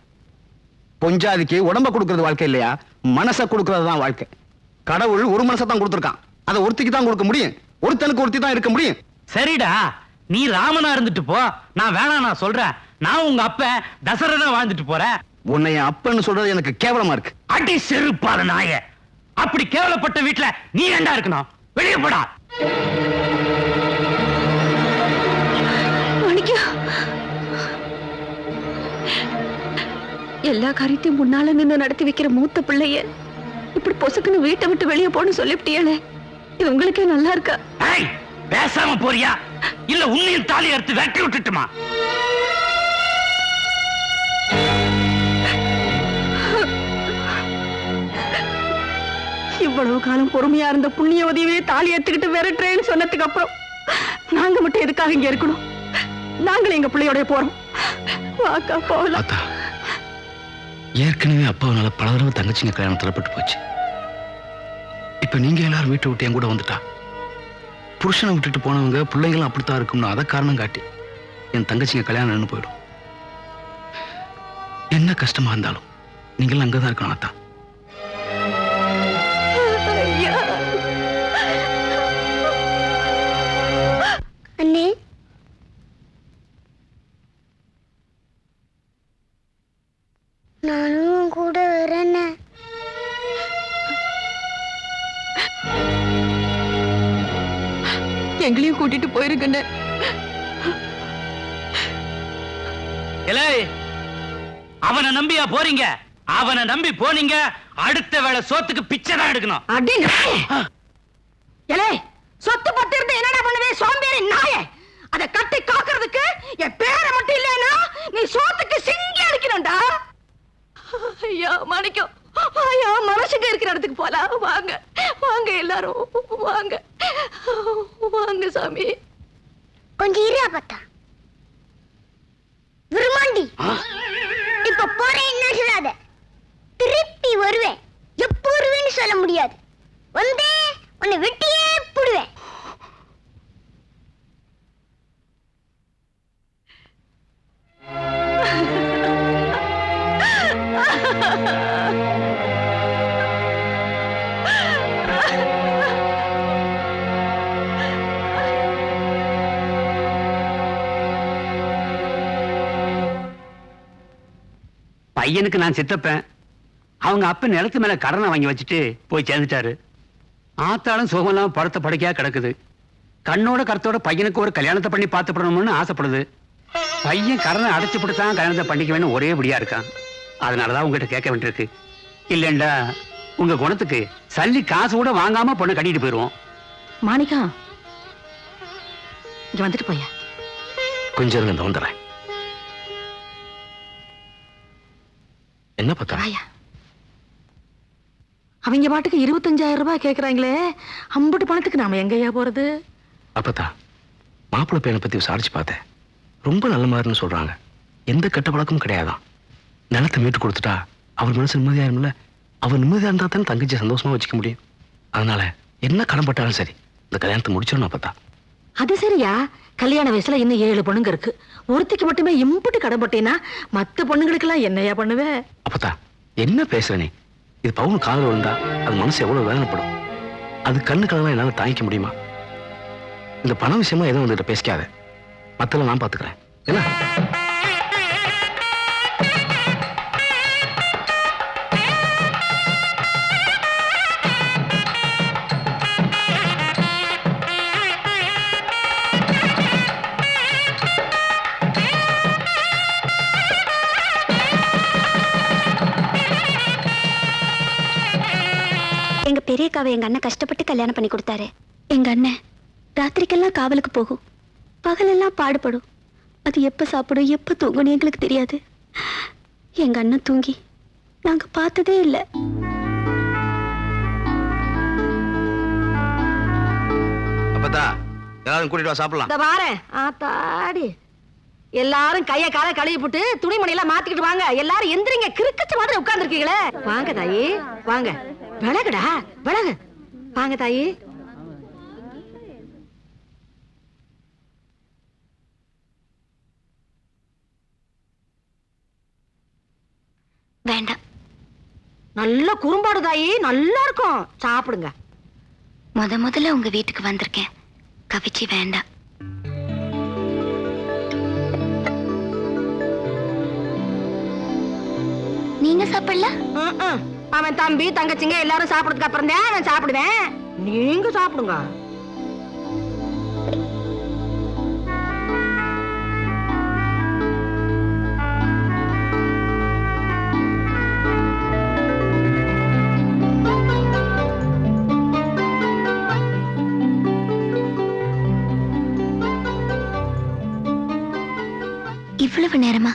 பொஞ்சாதிக்கு உடம்ப கொடுக்கறது வாழ்க்கை இல்லையா, மனசை கொடுக்கறது தான் வாழ்க்கை. கடவுள் ஒரு மனசை தான் கொடுத்திருக்கான், அதை ஒருத்திக்கு தான் கொடுக்க முடியும், ஒருத்தனுக்கு ஒருத்தி தான் இருக்க முடியும். சரிடா, நீ ராமனா இருந்துட்டு போ, நான் வேணாம் நான் சொல்றேன். நான் உங்க அப்ப தசரதா வாழ்ந்துட்டு போறேன். உன்னை என் அப்பன்னு சொல்றது எனக்கு கேவலமா இருக்கு. அடி செருப்பால நாய, அப்படி கேவலப்பட்ட வீட்டுல நீ ஏண்டா இருக்கணும்? வெளியே போடா. எல்லா காரியத்தையும் முன்னால நின்று நடத்தி வைக்கிற மூத்த பிள்ளைய இப்படி பொசுக்குன்னு வீட்டை விட்டு வெளியே போன்னு சொல்லிவிட்டியலே, இது உங்களுக்கே நல்லா இருக்கா? பேசாம போறியா இல்ல உன்னையும் தாலி அறுத்து வெட்டி விட்டுட்டுமா? இவ்வளவு காலம் பொறுமையா இருந்த புண்ணியவதியவே தாலி எடுத்துக்கிட்டு விரட்டுறேன்னு சொன்னதுக்கு அப்புறம் நாங்க மட்டும் எதுக்காக இங்க இருக்கணும்? நாங்களும் எங்க பிள்ளையோட போறோம். வாக்கா போகலாம். ஏற்கனவே அப்பாவனால பல தடவை தங்கச்சிங்க கல்யாணம் தரப்பட்டு போச்சு. இப்ப நீங்க எல்லாரும் வீட்டை விட்டு என் கூட வந்துட்டா புருஷனை விட்டுட்டு போனவங்க பிள்ளைங்களும் அப்படித்தான் இருக்கும்னு அதை காரணம் காட்டி என் தங்கச்சிங்க கல்யாணம் நின்று போயிடும். என்ன கஷ்டமா இருந்தாலும் நீங்களும் அங்கதான் இருக்கணும். அதான் அண்ணே, நானும் கூட வரேன். எங்களையும் கூட்டிட்டு போயிருக்கண்ணே. அவனை நம்பியா போறீங்க? அவனை நம்பி போனீங்க, அடுத்த வேளை சோத்துக்கு பிச்சை தான் எடுக்கணும். சொத்து பத்து இருந்து என்னடா பண்ணுவே சோம்பேறி நாயே? அதை கட்டி காக்குறதுக்கு என் பேரை மட்டும் இல்லைன்னா நீ சோத்துக்கு சிங்கி அடிக்கணும்டா. ஐயா மாணிக்கம், ஐயா மனசுங்க இருக்கிற இடத்துக்கு போலாம். வாங்க வாங்க எல்லாரும் வாங்க வாங்க சாமி. கொஞ்சம் இருயா பார்த்தா விருமாண்டி, இப்ப போறேன் என்ன சொல்லாத, திருப்பி வருவேன். எப்ப வருவேன்னு சொல்ல முடியாது. வந்தே உன்னை வெட்டியே போடுவேன். பையனுக்கு நான் சித்தப்பேன், அவங்க அப்ப நிலத்து மேல கடனை வாங்கி வச்சுட்டு போய் சேர்ந்துட்டாரு. ஆத்தாலும் சுகமெல்லாம் படுத்த படுக்கையா கிடக்குது. கண்ணோட கருத்தோட பையனுக்கு ஒரு கல்யாணத்தை பண்ணி பார்த்துப்படணும்னு ஆசைப்படுது. பையன் கடனை அடைச்சு போட்டுதான் கல்யாணத்தை பண்ணிக்க வேணும் ஒரே படியா இருக்கான். அதனாலதான் உங்ககிட்ட கேட்க வேண்டியிருக்கு. இல்லைண்டா உங்க குணத்துக்கு சல்லி காசு கூட வாங்காம பொண்ணு கட்டிட்டு போயிருவோம். மாணிக்கா, இங்க வந்துட்டு போயா. கொஞ்சம் இருங்க, வந்துடுறேன். என்ன பார்த்தா? அவங்க பாட்டுக்கு 25,000 ரூபாய் கேக்குறாங்களே, அம்புட்டு பணத்துக்கு நாம எங்கயா போறது? அப்பத்தா, மாப்பிள்ளை பையனை பத்தி விசாரிச்சு பார்த்தேன். ரொம்ப நல்ல மாதிரின்னு சொல்றாங்க. எந்த கெட்ட பழக்கமும் கிடையாதான். நிலத்தை மீட்டு கொடுத்துட்டா அவர் மனசு நிம்மதியாயிரும்ல. அவர் நிம்மதியா இருந்தா தானே தங்கச்சி சந்தோஷமா வச்சுக்க முடியும். அதனால என்ன கடன் பட்டாலும் சரி, இந்த கல்யாணத்தை முடிச்சிடணும் அப்பத்தா. அது சரியா, கல்யாண வயசுல இன்னும் 7 பொண்ணுங்க இருக்கு. ஒருத்திக்கு மட்டுமே இம்புட்டு கடன் பட்டேன்னா மத்த பொண்ணுங்களுக்கு எல்லாம் என்னையா பண்ணுவே? அப்பத்தா என்ன பேசுற நீ? இது பவுன் காதல் விழுந்தா அது மனசு எவ்வளவு வேதனைப்படும். அது கண்ணு கலவா என்னால தாங்கிக்க முடியுமா? இந்த பண விஷயமா எதுவும் வந்துட்டு பேசிக்காத. மத்தெல்லாம் நான் பாத்துக்கிறேன். என்ன? எங்க பெரியக்காவை எங்க அண்ணன் கஷ்டப்பட்டு கல்யாணம் பண்ணி கொடுத்தாரு. எங்க அண்ணன் ராத்திரிக்கெல்லாம் காவலுக்கு போகும், பகலெல்லாம் பாடுபடும். அது எப்ப சாப்பிடும் எப்ப தூங்கணும் எங்களுக்கு தெரியாது. எங்க அண்ணன் தூங்கி நாங்க பார்த்ததே இல்லை. அப்பத்தா எல்லாரும் கூட்டிட்டு வா, சாப்பிடலாம். இந்த பாரேன் ஆத்தாடி, எல்லாரும் கைய கால கழுவி போட்டு துணிமணி எல்லாம் மாத்திக்கிட்டு வாங்க. எல்லாரும் எந்திரிங்க, கிறுக்கச்ச மாதிரி உட்கார்ந்து இருக்கீங்களே. வாங்க தாயி, வாங்க. விலகுடா விலகு. வாங்க தாயி. வேண்டாம். நல்ல குறும்பாடு தாயி, நல்லா இருக்கும், சாப்பிடுங்க. முதல்ல உங்க வீட்டுக்கு வந்திருக்கேன், கவிச்சி வேண்டாம். நீங்க சாப்பிடல? அவன் தம்பி தங்கச்சிங்க எல்லாரும் சாப்பிடுறதுக்கு அப்புறம் தான் நான் சாப்பிடுவேன். நீங்க சாப்பிடுங்க. இவ்வளவு நேரமா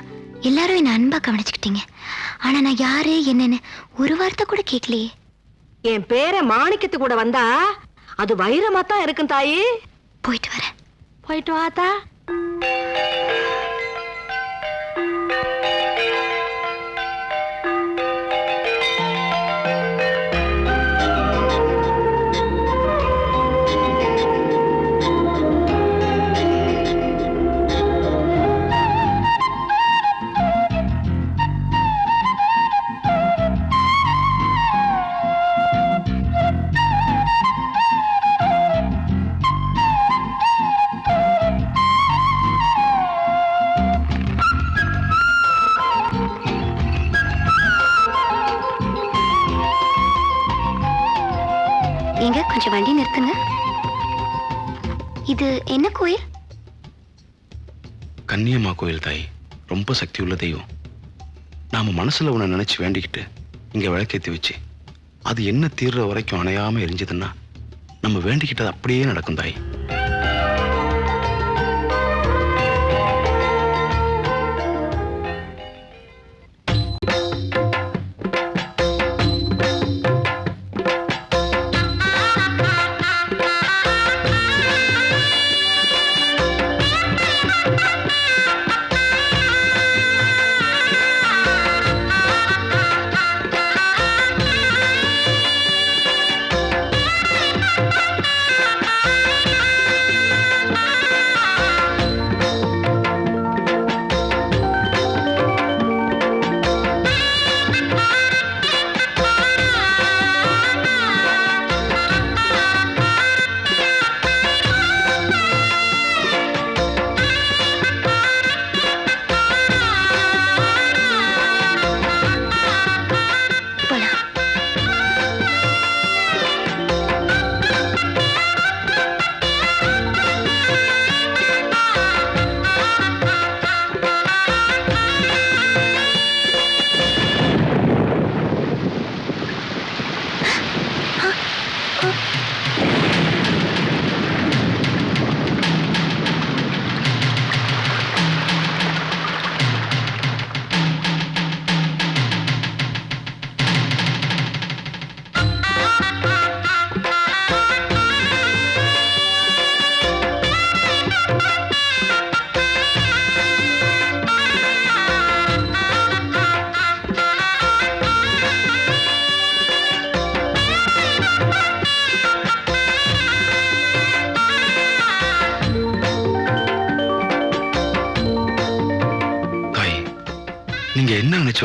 எல்லாரும் என்ன அன்பா கவனிச்சுக்கிட்டீங்க. ஆனா நான் யாரு என்னன்னு ஒரு வார்த்தை கூட கேட்கலையே. என் பேரை மாணிக்கத்து கூட வந்தா அது வைரமா தான் இருக்கும் தாயி. போயிட்டு வரேன். போயிட்டு வாத்தா. எங்க கொஞ்சம் வண்டி நிறுத்துங்க. இது என்ன கோயில்? கன்னியம்மா கோயில் தாய். ரொம்ப சக்தி உள்ள தெய்வம். நாம மனசுல உன்னை நினைச்சு வேண்டிக்கிட்டு இங்க விளக்கேத்தி வச்சு அது என்ன தீர்ற வரைக்கும் அணையாம எரிஞ்சதுன்னா நம்ம வேண்டிக்கிட்டது அப்படியே நடக்கும் தாய்.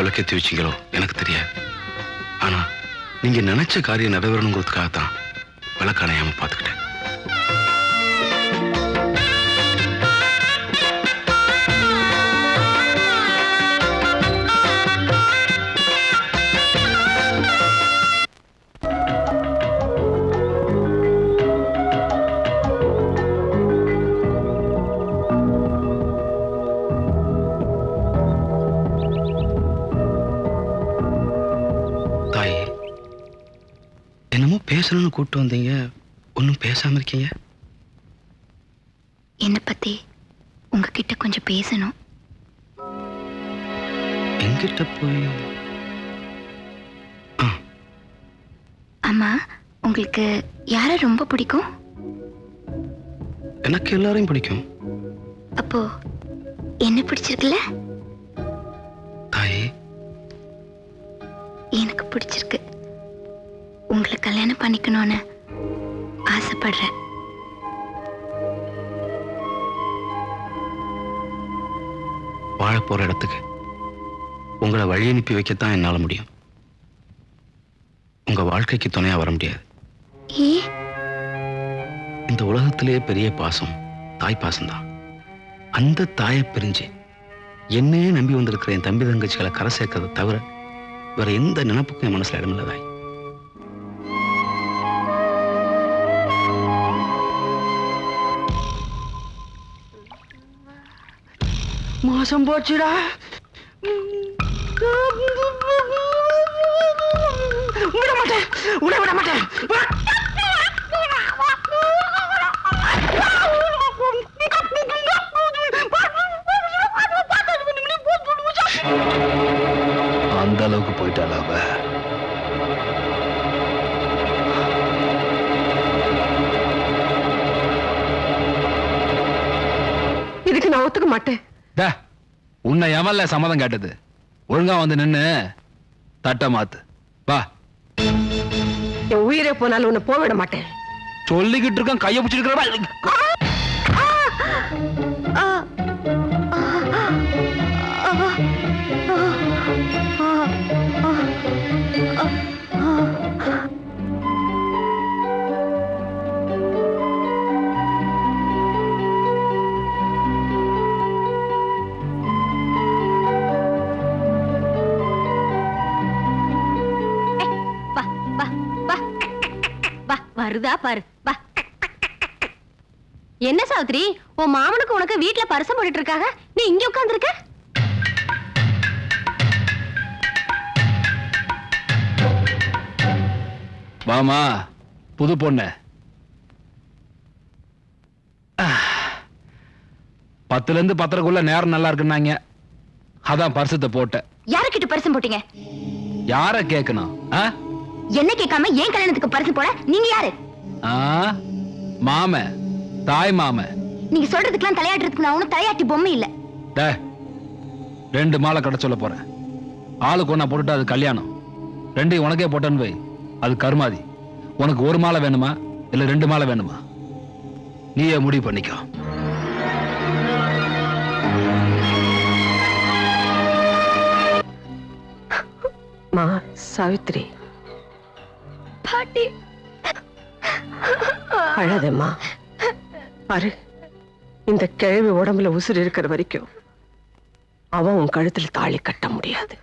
விளக்கேற்றி வச்சீங்களோ எனக்கு தெரியாது. ஆனா நீங்க நினைச்ச காரியம் நிறைவேறணுங்கிறதுக்காக தான் விளக்கணையாம பார்த்துக்கிட்டேன். பேசணும்னு கூப்பிட்டு வந்தீங்க, ஒன்னும் பேசாம இருக்கீங்க. என்ன பத்தி உங்ககிட்ட கொஞ்சம் பேசணும். என்கிட்ட போய்? அம்மா, உங்களுக்கு யார ரொம்ப பிடிக்கும்? எனக்கு எல்லாரையும் பிடிக்கும். அப்போ என்ன பிடிச்சிருக்குல்ல? தாயே, எனக்கு பிடிச்சிருக்கு. உங்களை கல்யாணம் பண்ணிக்கணும்னு ஆசைப்படுறேன். வாழ போற இடத்துக்கு உங்களை வழி அனுப்பி வைக்கத்தான் என்னால முடியும். உங்க வாழ்க்கைக்கு துணையா வர முடியாது. இந்த உலகத்திலேயே பெரிய பாசம் தாய் பாசம்தான். அந்த தாயை பிரிஞ்சு என்னையே நம்பி வந்திருக்கிற என் தம்பி தங்கச்சிகளை கரை சேர்க்கறதை தவிர வேற எந்த நினைப்புக்கும் என் மனசுல இடமில்ல தாய். மோசம் போச்சுடா. விட மாட்டேன், விட மாட்டேன். அந்த அளவுக்கு போயிட்டாளா அவ? இதுக்கு நான் ஒத்துக்க மாட்டேன். உன்னை எவன்ல சம்மதம் கேட்டது? ஒழுங்கா வந்து நின்னு தட்ட மாத்து. வா. என் உயிரே போனாலும் உன்னை போக விட மாட்டேன். சொல்லிக்கிட்டு இருக்கான், கைய பிடிச்சிருக்கிறவா. வருதா பாரு. என்ன சாவித்ரி, உன் மாமனுக்கு உனக்கு வீட்டுல பரிசம் போட்டுட்டு இருக்காங்க, நீ இங்க உட்கார்ந்து இருக்க? வாமா புது பொண்ணு. 10ல இருந்து 10:30க்குள்ள நேரம் நல்லா இருக்குன்னாங்க. அதான் பரிசத்தை போட்டேன். யாருக்கிட்ட பரிசம் போட்டீங்க? யார கேட்கணும்? என்ன கேட்காம ஏன் கல்யாணத்துக்கு பரிசு போட நீங்க யாரு? மாம, தாய் மாம. நீங்க சொல்றதுக்கெல்லாம் தலையாட்டுறதுக்கு நான் ஒன்னும் தலையாட்டி பொம்மை இல்ல. 2 மாலை கடை சொல்ல போறேன். ஆளுக்கு ஒண்ணா போட்டுட்டு அது கல்யாணம். 2 உனக்கே போட்டேன்னு வை, அது கருமாதி. உனக்கு 1 மாலை வேணுமா இல்ல 2 மாலை வேணுமா? நீயே முடிவு பண்ணிக்கோ. மா சாவித்ரி, பாட்டி அழாதேம்மா. பாரு, இந்த கிழவி உடம்புல உசுறு இருக்கிற வரைக்கும் அவன் உன் கழுத்துல தாலி கட்ட முடியாது.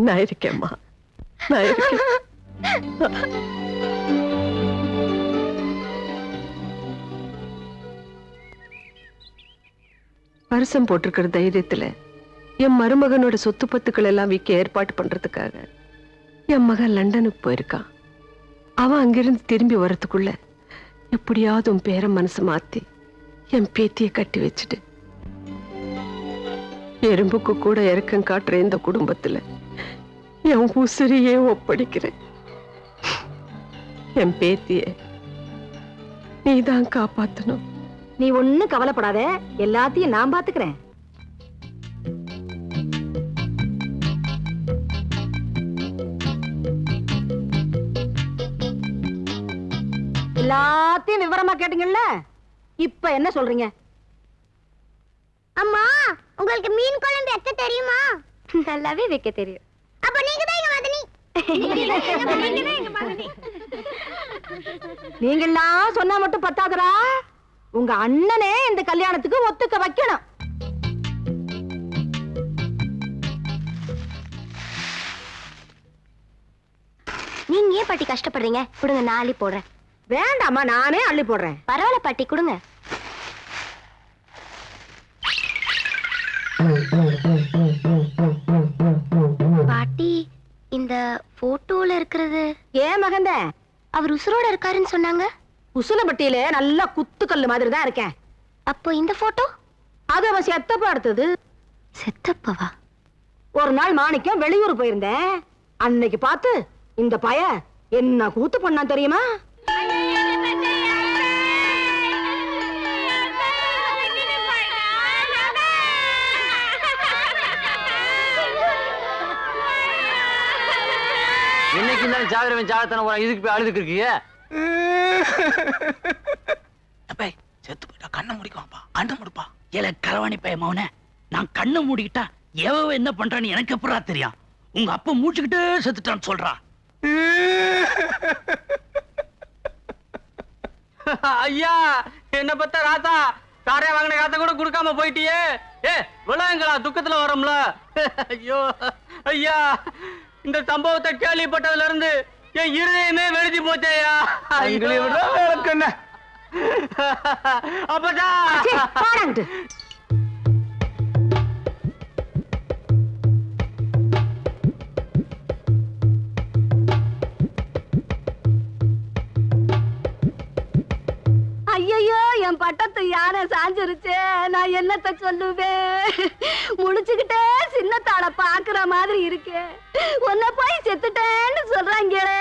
நான் இருக்கேம்மா, நான் இருக்கேன். பரிசம் போட்டிருக்கிற தைரியத்துல என் மருமகனோட சொத்து பத்துக்கள் எல்லாம் விற்க ஏற்பாடு பண்றதுக்காக என் மகன் லண்டனுக்கு போயிருக்கான். அவன் அங்கிருந்து திரும்பி வர்றதுக்குள்ள எப்படியாவது உன் பேரை மனசு மாத்தி என் பேத்திய கட்டி வச்சுட்டு, எறும்புக்கு கூட இறக்கம் காட்டுற இந்த குடும்பத்துல என் உசிரியே ஒப்படைக்கிறேன். என் பேத்திய நீதான் காப்பாத்தணும். நீ ஒண்ணும் கவலைப்படாத, எல்லாத்தையும் நான் பாத்துக்கிறேன். எல்லாத்தையும் விவரமா கேட்டீங்கல்ல, இப்ப என்ன சொல்றீங்க? அம்மா, உங்களுக்கு மீன் குழம்பு வைக்க தெரியுமா? நல்லாவே வைக்க தெரியும். அப்ப நீங்க தான் எங்க மதனி. நீங்கெல்லாம் சொன்னா மட்டும் பத்தாதரா, உங்க அண்ணனே இந்த கல்யாணத்துக்கு ஒத்துக்க வைக்கணும். நீங்க ஏன் பாட்டி கஷ்டப்படுறீங்க? கொடுங்க, நான் அள்ளி போடுறேன். வேண்டாமா, நானே அள்ளி போடுறேன். பரவாயில்ல பாட்டி, கொடுங்க. பாட்டி, இந்த போட்டோல இருக்கிறது ஏன் மகந்த? அவர் உசுரோட இருக்காருன்னு சொன்னாங்க. உசுலப்பட்டியில நல்லா குத்துக்கல்லு மாதிரி தான் இருக்கேன். அப்போ இந்த போட்டோ? அது அவன் செத்தப்ப எடுத்தது. செத்தப்பவா? ஒரு நாள் மாணிக்கம் வெளியூர் போயிருந்தேன். அன்னைக்கு பார்த்து இந்த பய என்ன கூத்து பண்ணான் தெரியுமா? இன்னைக்கு இருந்தாலும் சாகுறவன் சாகத்தான போறான், இதுக்கு போய் அழுதுக்கு இருக்கீங்க. செத்து போயிட்டா கண்ணை முடிக்குவாப்பா, கண்ணை முடிப்பா. ஏல களவாணி பைய மௌன, நான் கண்ணை மூடிக்கிட்டா எவ என்ன பண்றான்னு எனக்கு எப்படா தெரியும்? உங்க அப்பா மூச்சுக்கிட்டே செத்துட்டான்னு சொல்றா. ஐயா, என்ன பத்த ராத்தா, காரே வாங்கின காத்த கூட கொடுக்காம போயிட்டியே. விளையாங்களா துக்கத்துல வரோம்ல. ஐயோ ஐயா, இந்த சம்பவத்தை கேள்விப்பட்டதுல இருந்து என் இருதயமே வெடிச்சு போச்சேயா. அப்பதான் ஐயோ, என் பட்டத்து யானை சாஞ்சிருச்சே, நான் என்னத்த சொல்லுவேன்? முடிச்சுக்கிட்டே சின்னத்தாள பாக்குற மாதிரி இருக்கே. உன்னை போய் செத்துட்டேன்னு சொல்றாங்களே.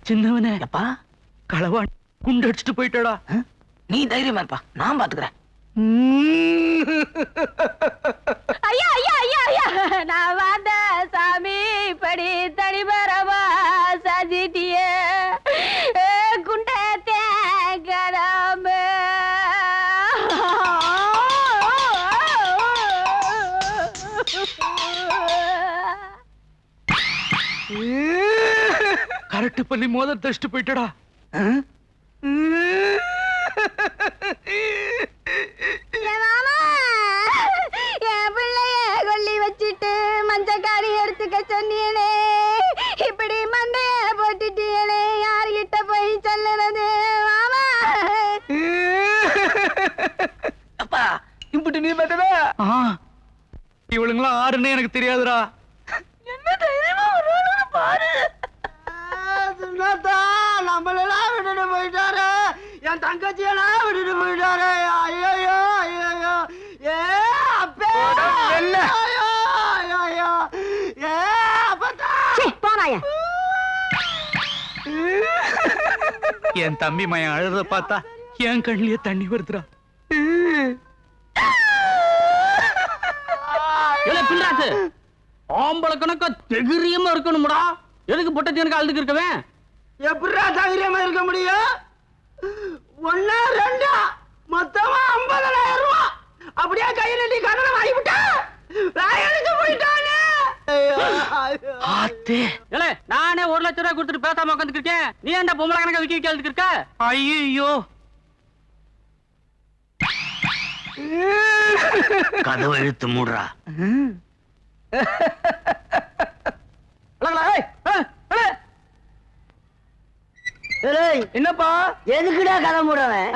சின்னவனே, அப்பா களவாணி குண்டு அடிச்சுட்டு போயிட்டடா. நீ தைரியமா இருப்பா, நான் பாத்துக்கிறேன். ஐயா ஐயா ஐயா ஐயா, நான் வந்த சாமி படி தனிபரமா சாஜிட்டியே குண்ட தேங்கடாம. கரெக்ட் பண்ணி மோத தச்சிட்டு போயிட்டடா. என் பிள்ளைய கொல்லி வச்சுட்டு மஞ்சக்காரி எடுத்துக்க சொன்னீனே, இப்படி மண்டைய போட்டுட்டீனே, யாருகிட்ட போய் சொல்லுறது மாமா? அப்பா இப்படி நீ பார்த்ததா? இவளுங்களாம் ஆறுன்னு எனக்கு தெரியாதுடா. என்ன தைரியமா ஒரு பாரு. நம்மளெல்லாம் விட்டுட்டு போயிட்டாரு, என் தங்கச்சியெல்லாம் விட்டுட்டு போயிட்டாரு. ஐயோ ஐயோ, ஏ அப்பே என்ன ஏ அப்பா போனாய. என் தம்பி மயன் அழுத பார்த்தா என் கண்ணிலேயே தண்ணி வருதுடா. பின்றாச்சு ஆம்பளை கணக்கா தைரியமா இருக்கணும்டா. எதுக்கு பொட்டத்தி எனக்கு அழுதுக்கு இருக்கவேன்? எப்படா தைரியமா இருக்க முடியும்? ஒன்னா ரெண்டா மொத்தமா 50,000 ரூபாய் அப்படியே கையில நீ கடனை வாங்கிவிட்டா ராயனுக்கு போயிட்டானே. நானே 1 லட்சம் ரூபாய் கொடுத்துட்டு பேசாம உட்காந்துட்டு இருக்கேன். நீ என்ன பொம்பளை கணக்கா விக்கி கேள்விக்கு இருக்க? ஐயோ, கதவை இழுத்து மூடுறா. என்னப்பா எதுக்குடா கதை மூடுறவன்?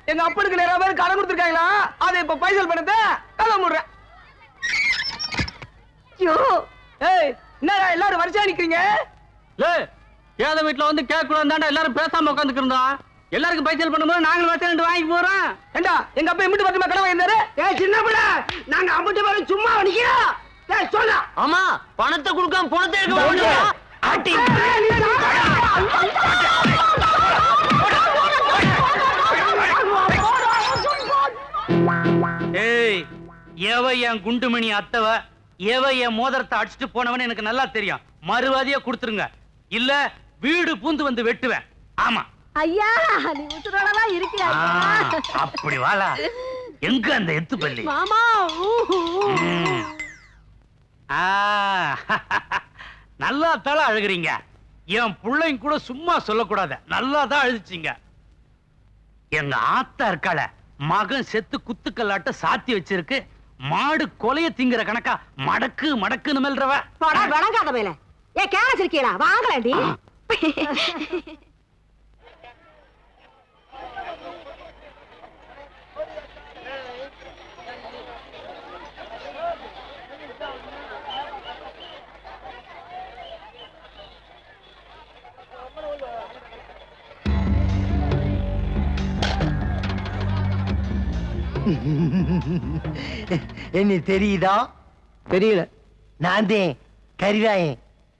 எங்க அப்பனுக்கு நிறைய பேர் கடன் கொடுத்துருக்காங்களா, அதை இப்ப பைசல் பண்ணத கதை மூடுறேன். என்னடா எல்லாரும் வரிசையா நிக்கிறீங்க? ஏத வீட்டுல வந்து கேட்க கூடாது, எல்லாரும் பேசாம உட்காந்துக்கு இருந்தோம். எல்லாருக்கும் பைசல் பண்ணும்போது நாங்களும் வச்சு வாங்கி போறோம். ஏண்டா எங்க அப்பா எம்பிட்டு பக்கமா கடன் வாங்கியிருந்தாரு? சின்ன பிள்ளை, நாங்க அம்பிட்டு பேரும் சும்மா நிக்கிறோம். சொல்ல ஆமா, பணத்தை கொடுக்காம பணத்தை எடுக்க ஏய், எவ என் குண்டுமணி அத்தவ என் மோதிரத்தை அடிச்சுட்டு போனவன்னு எனக்கு நல்லா தெரியும். மறுவாதியா கொடுத்துருங்க, இல்ல வீடு பூந்து வந்து வெட்டுவேன். ஆமா ஐயா, நீ உசுரோடலாம் இருக்கியா? அப்படி வாழா. எங்க அந்த எத்து பள்ளி மாமா? நல்லா தலை அழுகுறீங்க. என் பிள்ளைங்க கூட சும்மா சொல்லக்கூடாது, நல்லா தான் அழுதுச்சிங்க. எங்க ஆத்தா இருக்காள, மகன் செத்து குத்துக்கல்லாட்ட சாத்தி வச்சிருக்கு. மாடு கொலைய திங்கிற கணக்கா மடக்கு மடக்குன்னு மெல்றவ. வணங்காத மேல ஏ கேஸ் இருக்கீடா, வாங்கலாண்டி. என்ன தெரியுதா? தெரியல. நான் தான் கரிவாயன்,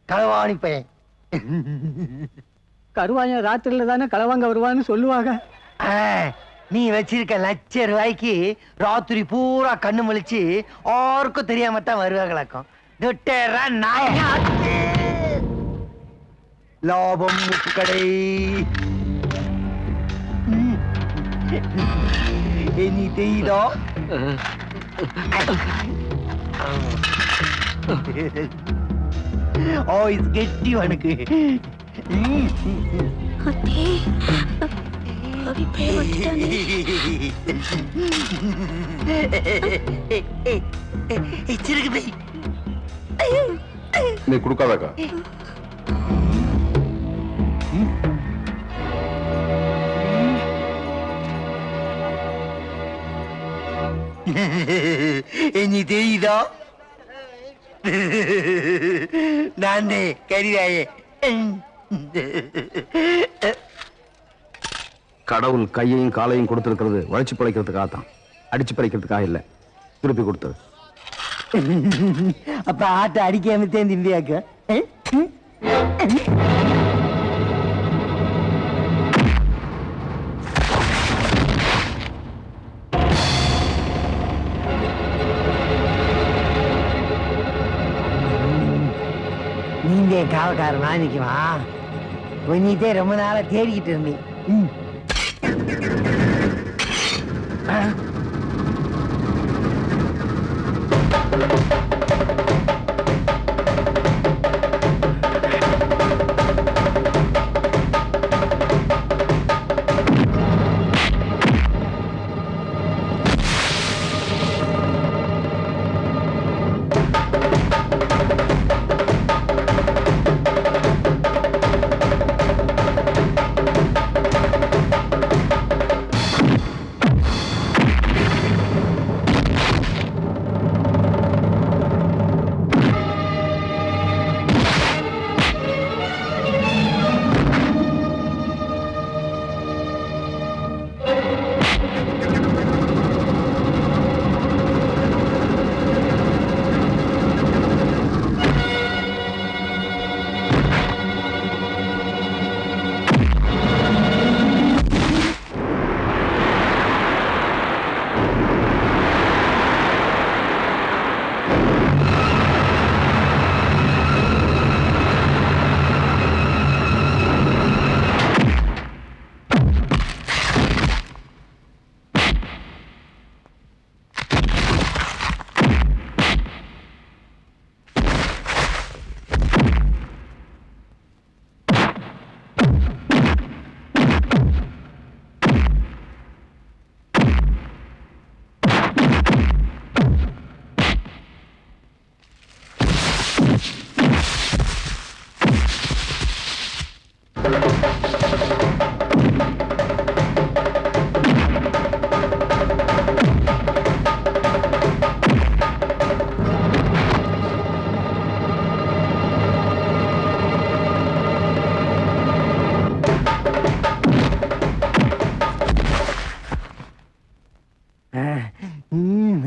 களவாணி பையன். கருவாயன் ராத்திரில தானே களவாங்க வருவான்னு சொல்லுவாங்க. நீ வச்சிருக்க ₹1,00,000 ராத்திரி பூரா கண்ணு முழிச்சு யாருக்கும் தெரியாம தான் வருவாங்களாக்கும். லாபம் முக்கடை. நீ தெரியுதா? கெட்டி உனக்கு. நீ கொடுக்காதக்கா. நீ தெரியுதா? நான் கரிவாயே. கடவுள் கையையும் காலையும் கொடுத்திருக்கிறது வளைச்சு பழைக்கிறதுக்காக தான், அடிச்சு பறிக்கிறதுக்காக இல்ல. திருப்பி கொடுத்தது. அப்ப ஆட்டை அடிக்காமத்தேன் திம்பியாக்க. நீங்க காவக்காரன் வாங்கிக்குவா. கொஞ்சிட்டே ரொம்ப நாளா தேடிக்கிட்டு இருந்தேன்.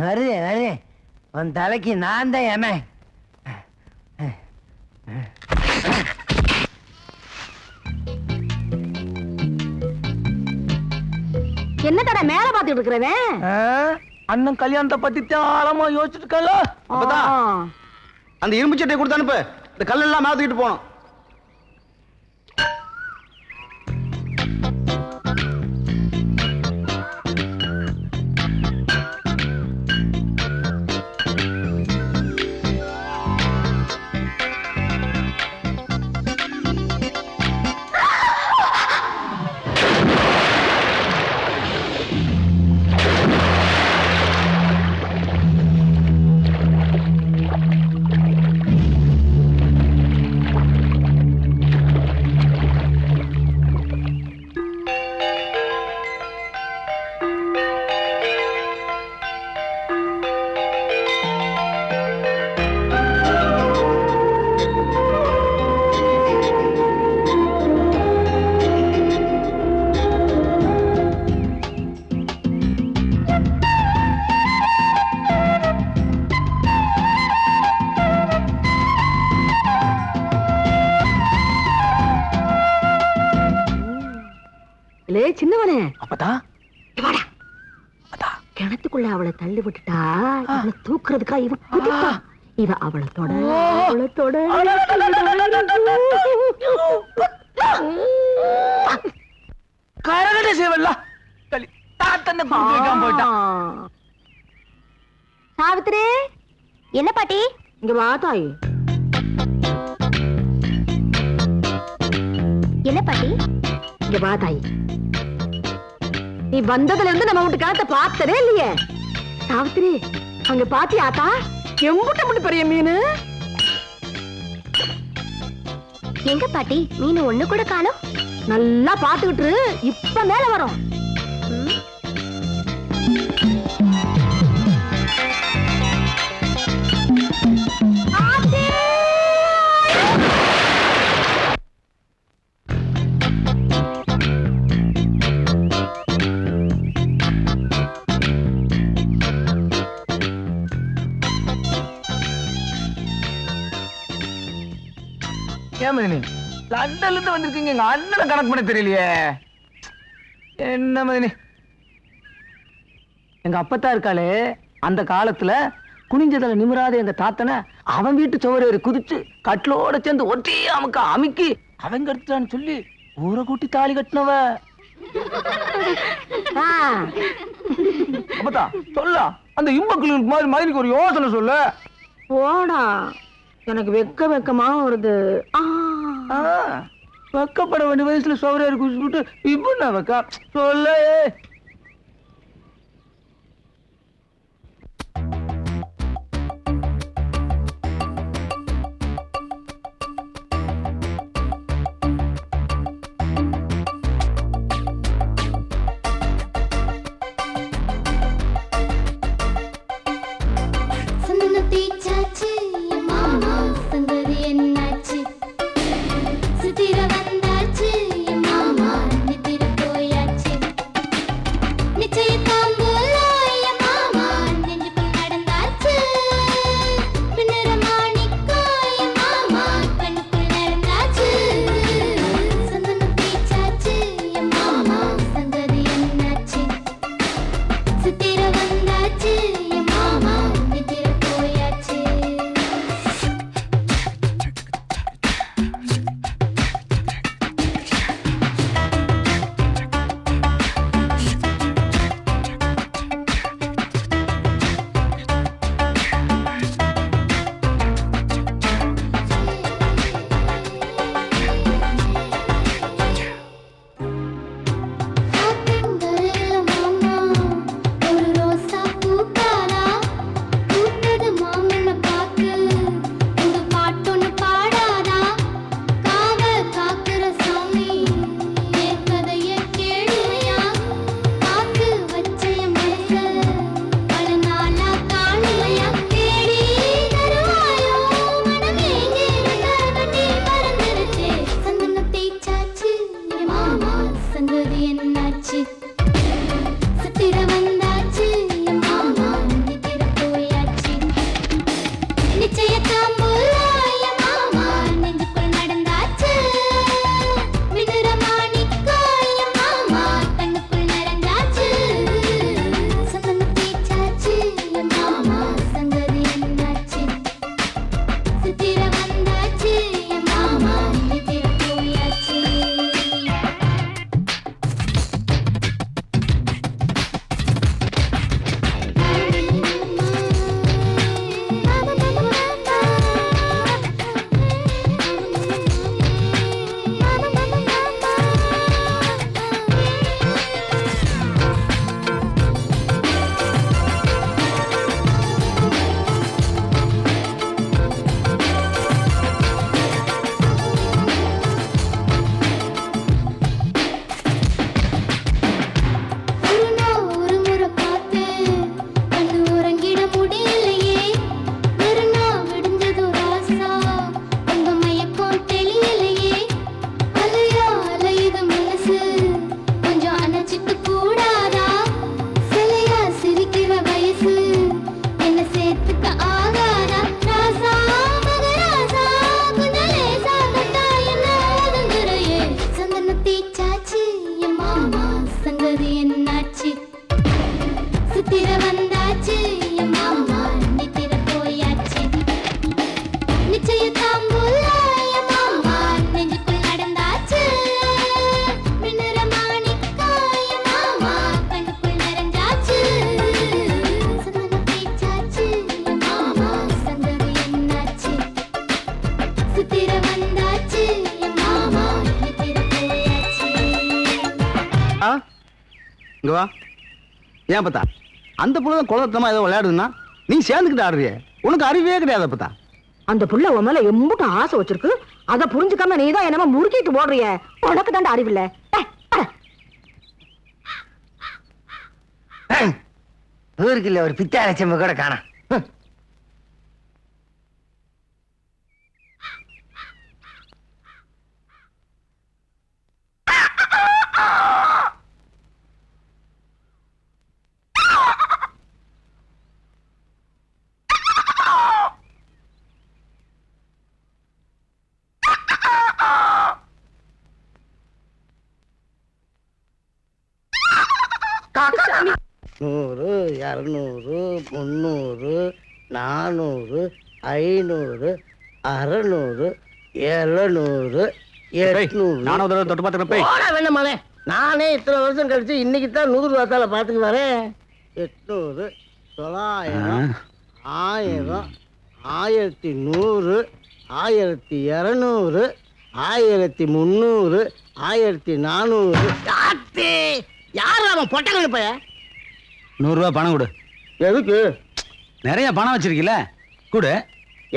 வருதே உன் தலைக்கு நான் தான் ஏமே. என்ன தடா மேல பாத்துட்டு இருக்கிறவன்? அண்ணன் கல்யாணத்தை பத்தி தாளமா யோசிச்சுட்டு இருக்கல. அந்த இரும்பு சட்டையை கொடுத்து அனுப்பு. இந்த கல்லெல்லாம் மேல தூக்கிட்டு போகணும். சின்னவனே அப்பதா கிணத்துக்குள்ள அவளை தள்ளி விட்டுட்டா அவளை தூக்குறதுக்கா இவ குதிப்பான். இவ அவளை தொட அவளை தொட கரகடை சேவல்ல தாத்தனை கூப்பிட்டு வைக்காம போயிட்டான். சாவித்திரி, என்ன பாட்டி? இங்க வா தாயி. என்ன பாட்டி? இங்க வா தாயி. நீ வந்ததுல இருந்து நம்ம வீட்டு கிணத்தை பார்த்ததே இல்லையே. சாவித்திரி, அங்க பாத்தியாத்தா? எம்புட்ட முட்டு பெரிய மீன். எங்க பாட்டி மீன் ஒண்ணு கூட காணோம்? நல்லா பாத்துக்கிட்டு இப்ப மேல வரும். ஏன் லண்டன்ல இருந்து வந்திருக்கீங்க, எங்க அண்ணனை கணக்கு பண்ண தெரியலையே. என்ன மதினி, எங்க அப்பத்தா இருக்காளே, அந்த காலத்துல குனிஞ்சதுல நிமிராத எங்க தாத்தனை அவன் வீட்டு சுவரேறி குதிச்சு கட்டிலோட சேர்ந்து ஒட்டி அமுக்கி அவங்க எடுத்துட்டான்னு சொல்லி ஊரை கூட்டி தாலி கட்டினவ. அப்பத்தா சொல்ல, அந்த இம்பக்களுக்கு மாதிரி மதினிக்கு ஒரு யோசனை சொல்ல. போடா, எனக்கு வெக்கமா வருது. வெக்கப்பட வேண்டிய வயசுல சௌரியாரு குடிச்சுட்டு இப்ப நான் வெக்கா சொல்ல. இங்க வா. ஏன் பத்தா அந்த புள்ள குளத்தமா ஏதோ விளையாடுதுன்னா நீ சேர்ந்துக்கிட்டு ஆடுறிய? உனக்கு அறிவே கிடையாது பத்தா. அந்த புள்ள உன் மேல எம்புட்டு ஆசை வச்சிருக்கு, அத புரிஞ்சுக்காம நீதான் என்னமா முறுக்கிட்டு போடுறிய. உனக்கு தாண்டா அறிவில்ல. ஊருக்கு இல்ல ஒரு பிச்சை அரைச்சம்ப கூட காணோம். நூறு, 200, 300, 400, 500, 600, 700, 800. நானும் ஒரு தடவை தொட்டு பார்த்துக்கிறேன் போய். போடா வேண்டாமாலே. நானே இத்தனை வருஷம் கழிச்சு இன்னைக்கு தான் 100 ரூபாத்தால பார்த்துக்கு வரேன். 800, 900, 1000, 1100, 1200, 1300, 1400. யார் அவன் பொட்டக்கணு பைய? 100 ரூபா பணம் கொடு. எதுக்கு? நிறைய பணம் வச்சிருக்கீல, கொடு.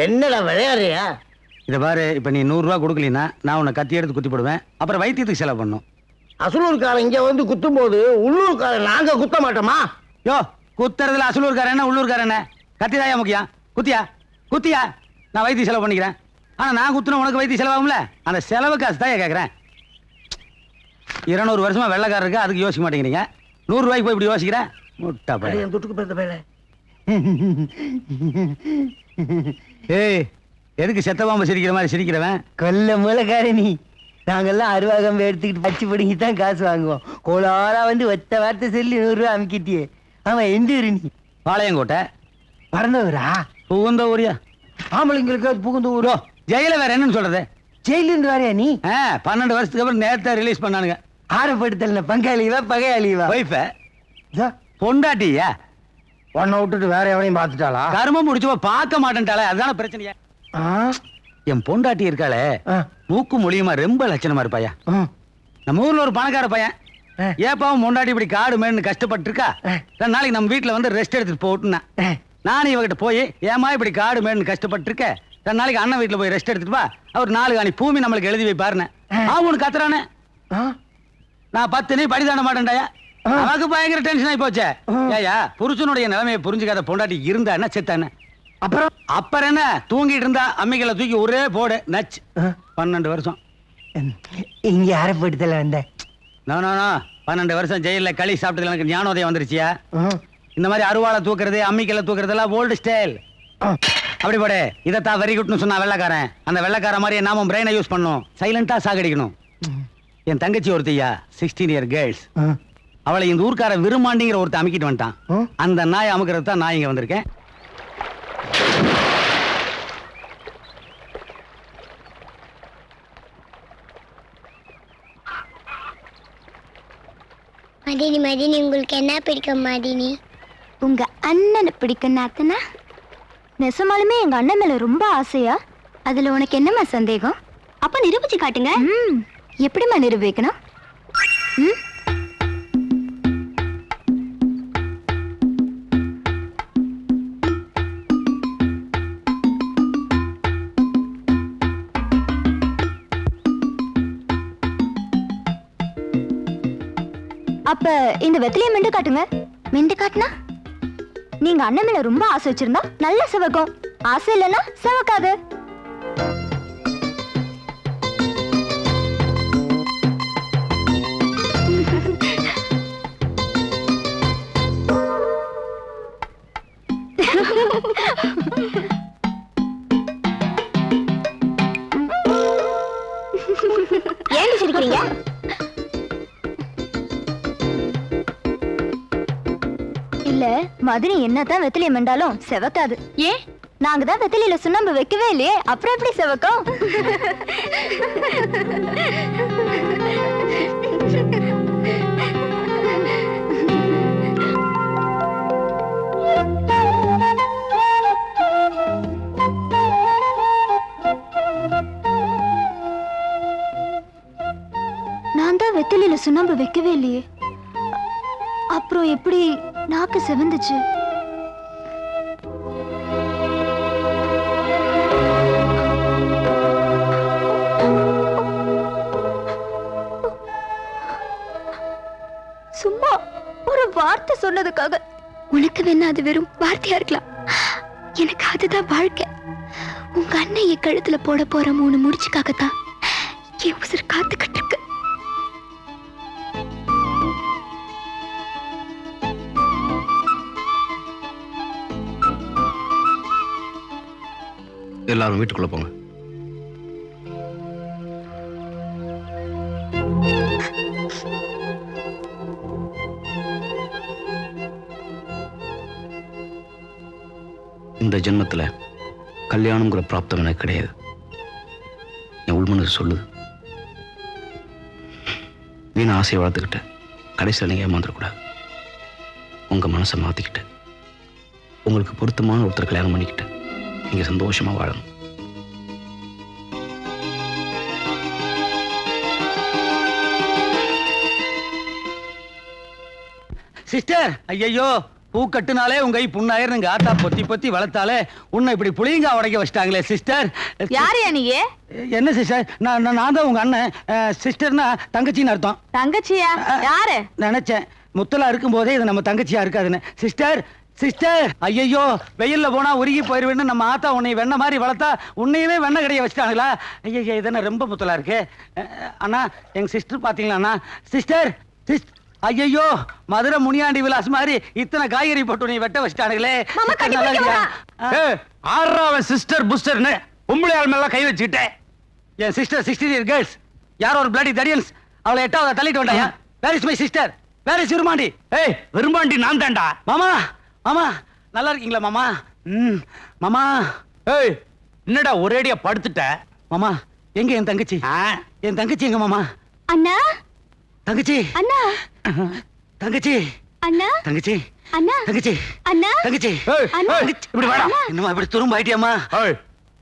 என்னடா விளையாடுறியா? இதை பாரு, இப்ப நீ 100 ரூபா கொடுக்கலனா நான் உன்னை கத்தி எடுத்து குத்தி போடுவேன். அப்புறம் வைத்தியத்துக்கு செலவு பண்ணும். அசலூர்காரன் இங்க வந்து குத்தும் போது உள்ளூர்காரன் நாங்க குத்த மாட்டோமா? யோ, குத்துறதுல அசலூர்காரன் என்ன உள்ளூர்காரன் என்ன? கத்தி தாயா முக்கியம். குத்தியா குத்தியா, நான் வைத்திய செலவு பண்ணிக்கிறேன். ஆனா நான் குத்துன உனக்கு வைத்திய செலவாகும்ல, அந்த செலவு காசு தான் கேட்கறேன். 200 வருஷமா வெள்ளைக்காரர் இருக்கு, அதுக்கு யோசிக்க மாட்டேங்கிறீங்க. 100 ரூபாய்க்கு போய் இப்படி யோசிக்கிறேன். முட்டா பையன். துட்டுக்கு பிறந்த பையல. ஏய், எதுக்கு செத்த பாம்பு சிரிக்கிற மாதிரி சிரிக்கிறவன்? கொல்ல மூலக்கார நீ. நாங்கெல்லாம் அருவாகம்பு எடுத்துக்கிட்டு பச்சு பிடிங்கி தான் காசு வாங்குவோம். கோளாரா வந்து ஒத்த வார்த்தை சொல்லி 100 ரூபா அமுக்கிட்டியே. அவன் எந்த ஊரு நீ? பாளையங்கோட்டை. பறந்தவரா? புகுந்த ஊரியா? ஆம்பளைங்களுக்கு அது புகுந்த ஊரோ? ஜெயில வேற என்னன்னு சொல்றது? ஜெயில இருந்து வரையா நீ? 12 வருஷத்துக்கு அப்புறம் நேரத்தை ரிலீஸ் பண்ணானுங்க. ஆரப்படுத்தல பங்காளிவா பகையாளிவா? வைஃப பொண்டாட்டியா? உன்னை விட்டுட்டு வேற எவனையும் பார்த்துட்டாளா? கருமம் முடிச்சவ பார்க்க மாட்டேன்ட்டாளே, அதுதான பிரச்சனையா? என் பொண்டாட்டி இருக்காளே, மூக்கு மொழியுமா ரொம்ப லட்சணமா இருப்பாயா. நம்ம ஊர்ல ஒரு பணக்கார பையன் ஏப்பாவும் பொண்டாட்டி இப்படி காடு மேன்னு கஷ்டப்பட்டு இருக்கா, 2 நாளைக்கு நம்ம வீட்டுல வந்து ரெஸ்ட் எடுத்துட்டு போட்டுனா. நானும் இவகிட்ட போய் ஏமா இப்படி காடு மேன்னு கஷ்டப்பட்டு இருக்க, 2 நாளைக்கு அண்ணன் வீட்டுல போய் ரெஸ்ட் எடுத்துட்டு வா, அவர் 4 காணி பூமி நம்மளுக்கு எழுதி வைப்பாருன்னு. அவனு கத்துறானே, நான் 10 நீ படிதான மாட்டேன்டாயா. அவனுக்கு பயங்கர டென்ஷன் ஆகி போச்சே. ஏயா, புருஷனுடைய நிலைமையை புரிஞ்சுக்காத பொண்டாட்டி இருந்தா என்ன செத்தா என்ன? அப்புறம் என்ன, தூங்கிட்டு இருந்தா அம்மிகளை தூக்கி ஒரே போடு நச்சு. 12 வருஷம் இங்க ஆரப்படுத்தல வந்த. 12 வருஷம் ஜெயில களி சாப்பிட்டதுல எனக்கு ஞானோதயம் வந்துருச்சியா. இந்த மாதிரி அருவாளை தூக்குறது அம்மிக்கலை தூக்குறதெல்லாம் ஓல்டு ஸ்டைல். அப்படி போடு. இதைத்தான் வெரி குட்னு சொன்னா வெள்ளைக்காரன். அந்த வெள்ளைக்கார மாதிரியே நாமும் பிரெயினை யூஸ் பண்ணும், சைலண்டா சாகடிக்கணும். என் தங்கச்சி ஒருத்தையா 16 இயர் கேர்ள்ஸ், அவளை இந்த ஊர்க்கார விரும்மாண்டிங்கிற ஒருத்த அமுக்கிட்டு வந்துட்டான். அந்த நாயை அமுக்கிறது தான் நான் இங்க வந்திருக்கேன். மதினி மதினி, உங்களுக்கு என்ன பிடிக்கும் மதினி? உங்க அண்ணனை பிடிக்கும் நாத்தனா. நெசமாலுமே எங்க அண்ணன் மேல ரொம்ப ஆசையா? அதுல உனக்கு என்னமா சந்தேகம்? அப்ப நிரூபிச்சு காட்டுங்க. எப்படிமா நிரூபிக்கணும்? அப்ப இந்த வெத்திலையை மெண்டு காட்டுங்க. மெண்டு காட்டுனா நீங்க அண்ணன் மேல ரொம்ப ஆசை வச்சிருந்தா நல்ல சிவக்கும், ஆசை இல்லைன்னா சிவக்காது. ஏன் சிரிக்கிறீங்க? இல்ல, மதுரை என்னதான் வெத்திலையை மெண்டாலும் செவக்காது. ஏன்? நாங்க தான் வெத்திலையில சுண்ணாம்பு வைக்கவே இல்லையே, அப்புறம் எப்படி செவக்கும்? நான் தான் வெத்திலையில சுண்ணாம்பு வைக்கவே இல்லையே, அப்புறம் எப்படி நாக்கு செவந்துச்சு? சும்மா ஒரு வார்த்தை சொன்னதுக்காக உனக்கு வேணா அது வெறும் வார்த்தையா இருக்கலாம், எனக்கு அதுதான் வாழ்க்கை. உங்க அண்ணன் என் கழுத்துல போட போற 3 முடிச்சுக்காகத்தான் என் உசுர் காத்துக்கிட்டு இருக்கு. எல்லாரும் வீட்டுக்குள்ள போங்க. இந்த ஜென்மத்துல கல்யாணம்ங்கிற பிராப்தம் எனக்கு கிடையாது. என் உள்மனது சொல்லுது. வீண் ஆசையை வளர்த்துக்கிட்டு கடைசியில் நீங்க ஏமாந்துடக்கூடாது. உங்க மனசை மாத்திக்கிட்டு உங்களுக்கு பொருத்தமான ஒருத்தர் கல்யாணம் பண்ணிக்கிட்டு நீங்க சந்தோஷமா வாழணும். சிஸ்டர், ஐயோ பூ கட்டுனாலே உங்க கை புண்ணாயிருங்க. ஆத்தா பொத்தி பொத்தி வளர்த்தாலே உன்னை இப்படி புளியங்கா உடைக்க வச்சிட்டாங்களே சிஸ்டர். யாரையா நீ? என்ன சிஸ்டர், நான் தான் உங்க அண்ணன். சிஸ்டர்னா தங்கச்சின்னு அர்த்தம். தங்கச்சியா? யாரு? நினைச்சேன் முத்தலா இருக்கும் போதே இது நம்ம தங்கச்சியா இருக்காதுன்னு. சிஸ்டர் சிஸ்டர், ஐயோ வெயில்ல போனா உருகி போயிருவேன்னு நம்ம ஆத்தா உன்னை வெண்ண மாதிரி வளர்த்தா உன்னையவே வெண்ண கடைய வச்சிட்டாங்களா? ஐயோ இதென்ன ரொம்ப முத்தலா இருக்கு. அண்ணா எங்க சிஸ்டர் பாத்தீங்களா? அண்ணா சிஸ்டர் ஐயோ மதுரை முனியாண்டி விலாஸ் மாதிரி இத்தனை காய்கறி போட்டு நீ வெட்ட வச்சிட்டானுங்களே. ஆறாவன் சிஸ்டர் புஸ்டர்னு பொம்பளையாள் மேல கை வச்சுக்கிட்டேன். என் சிஸ்டர் 16 year girls யாரோ ஒரு பிளடி தரியன்ஸ் அவளை 8வது தள்ளிட்டு வந்தாயா? Where is my sister? Where is Virumandi? ஏய் விருமாண்டி நான் தான்டா. மாமா மாமா நல்லா இருக்கீங்களா மாமா? மாமா ஏய் என்னடா ஒரேடியா படுத்துட்ட? மாமா எங்க என் தங்கச்சி? என் தங்கச்சி எங்க மாமா? அண்ணா தங்கச்சி அண்ணா தங்கச்சி அண்ணா தங்கச்சி அண்ணா தங்கச்சி அண்ணா தங்கச்சி அண்ணா இப்படி வாடா. என்னமா இப்படி துரும்பாயிட்டியாமா?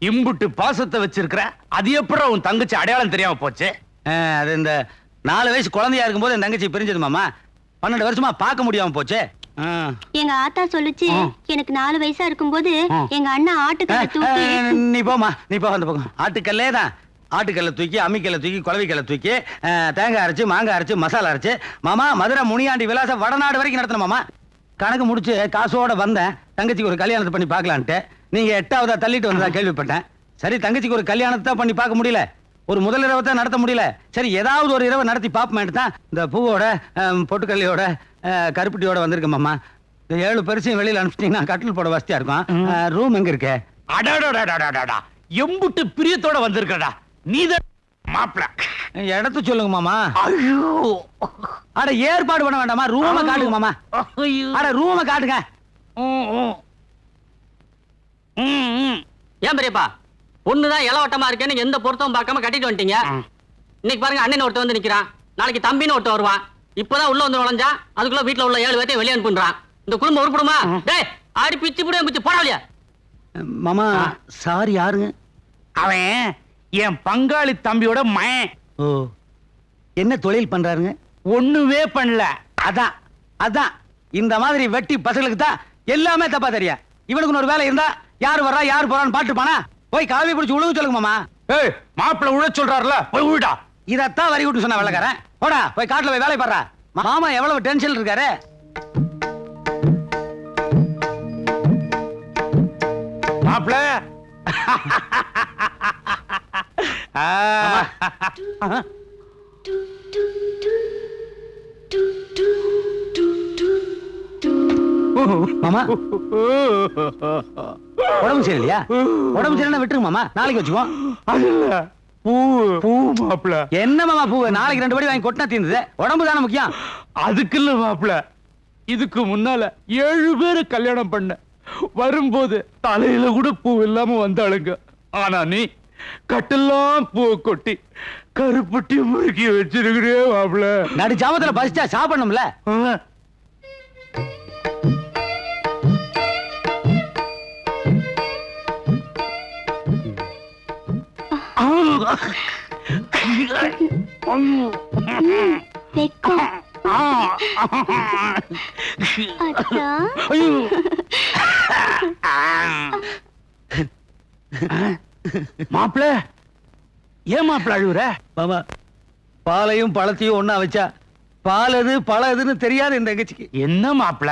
இம்புட்டு பாசத்தை வச்சிருக்கிற, அது எப்படி உன் தங்கச்சி அடையாளம் தெரியாம போச்சு? அது இந்த 4 வயசு குழந்தையா இருக்கும்போது என் தங்கச்சி பிரிஞ்சது மாமா. 12 வருஷமா பார்க்க முடியாம போச்சு. எங்க ஆத்தா சொல்லுச்சு, எனக்கு 4 வயசா இருக்கும்போது எங்க அண்ணா ஆட்டுக்கல்ல தூக்கி. நீ போமா, நீ போ அந்த பக்கம். ஆட்டுக்கல்லே தான். ஆட்டுக்கல்ல தூக்கி, அம்மிக்கல்ல தூக்கி, குழவிக்கல்ல தூக்கி, தேங்காய் அரைச்சு, மாங்காய் அரைச்சு, மசாலா அரைச்சு மாமா மதுரை முனியாண்டி விலாசம் வடநாடு வரைக்கும் நடத்தணும் மாமா. கணக்கு முடிச்சு காசோட வந்தேன் தங்கச்சிக்கு ஒரு கல்யாணத்தை பண்ணி பார்க்கலான்ட்டு. நீங்க 8வது தள்ளிட்டு வந்ததா கேள்விப்பட்டேன். சரி தங்கச்சிக்கு ஒரு கல்யாணத்தை பண்ணி பார்க்க முடியல, ஒரு முதல் இரவை தான் நடத்த முடியல. சரி ஏதாவது ஒரு இரவை நடத்தி பார்ப்போமேட்டு தான் இந்த பூவோட பொட்டுக்கல்லியோட கருப்பட்டியோட வந்திருக்க மாமா. இந்த 7 பரிசையும் வெளியில அனுப்பிச்சிட்டீங்கன்னா கட்டில் போட வசதியா இருக்கும். ரூம் எங்க இருக்கு? அடாடாடாடாடாடா எம்புட்டு பிரியத்தோட வந்திருக்கடா நீதான் மாப்பிள. இடத்து சொல்லுங்க மாமா. ஐயோ அட ஏற்பாடு பண்ண வேண்டாமா? ரூம காட்டுங்க மாமா. அட ரூம காட்டுங்க. ஏன் பெரியப்பா பொண்ணுதான் இளவட்டமா இருக்கேன்னு எந்த பொருத்தமும் பார்க்காம கட்டிட்டு வந்துட்டீங்க. இன்னைக்கு பாருங்க அண்ணன் ஒருத்தன் வந்து நிக்கிறான், நாளைக்கு தம்பின்னு ஒருத்தன் வருவான். இப்பதான் உள்ள வந்து நுழைஞ்சா அதுக்குள்ள வீட்டுல உள்ள 7 பேர்த்தையும் வெளியே அனுப்புறான். இந்த குடும்பம் உருப்படுமா? டேய் ஆடி பிச்சு புடிய பிச்சு போடாலியா? மாமா சாரி யாருங்க? அவன் என் பங்காளி தம்பியோட மயன். ஓ என்ன தொழில் பண்றாருங்க? ஒண்ணுமே பண்ணல. அதான் அதான் இந்த மாதிரி வெட்டி பசங்களுக்கு தான் எல்லாமே தப்பா தெரியும். இவனுக்கு ஒரு வேலை இருந்தா யாரு வர்றா யாரு போறான்னு பாட்டுப்பானா? போய் காவி பிடிச்சு உழுவு சொல்லுங்க மாமா. ஏய் மாப்பிள உழ சொல்றாருல போய் உழுடா. இதத்தான் வரி விட்டு சொன்ன வெள்ளக்காரன். போடா போய் காட்டுல போய் வேலை பாடுறா. மாமா எவ்வளவு டென்ஷன் இருக்காரு. மாப்பிள மாமா உடம்பு சரியில்லையா? உடம்பு சரியில்லை விட்டுருங்க மாமா, நாளைக்கு வச்சுக்கோ. பூ பூ மாப்பிள என்ன மாமா பூ? நாளைக்கு 2 படி வாங்கி கொட்டினா தீர்ந்தது. உடம்பு தானே முக்கியம். அதுக்கு இல்ல மாப்பிள, இதுக்கு முன்னால 7 பேரு கல்யாணம் பண்ண வரும்போது தலையில கூட பூ இல்லாம வந்தாளுங்க. ஆனா நீ கட்டெல்லாம் பூ கொட்டி கருப்பட்டி முறுக்கி வச்சிருக்கிறே மாப்பிள. நடு ஜாமத்துல பசிச்சா சாப்பிடணும்ல. ஐயோ. மாப்பிள ஏன் மாப்பிள அழுவுற? மாமா பாலையும் பழத்தையும் ஒண்ணா வச்சா பால் எது பழம் எதுன்னு தெரியாது என் தங்கச்சிக்கு. என்ன மாப்பிள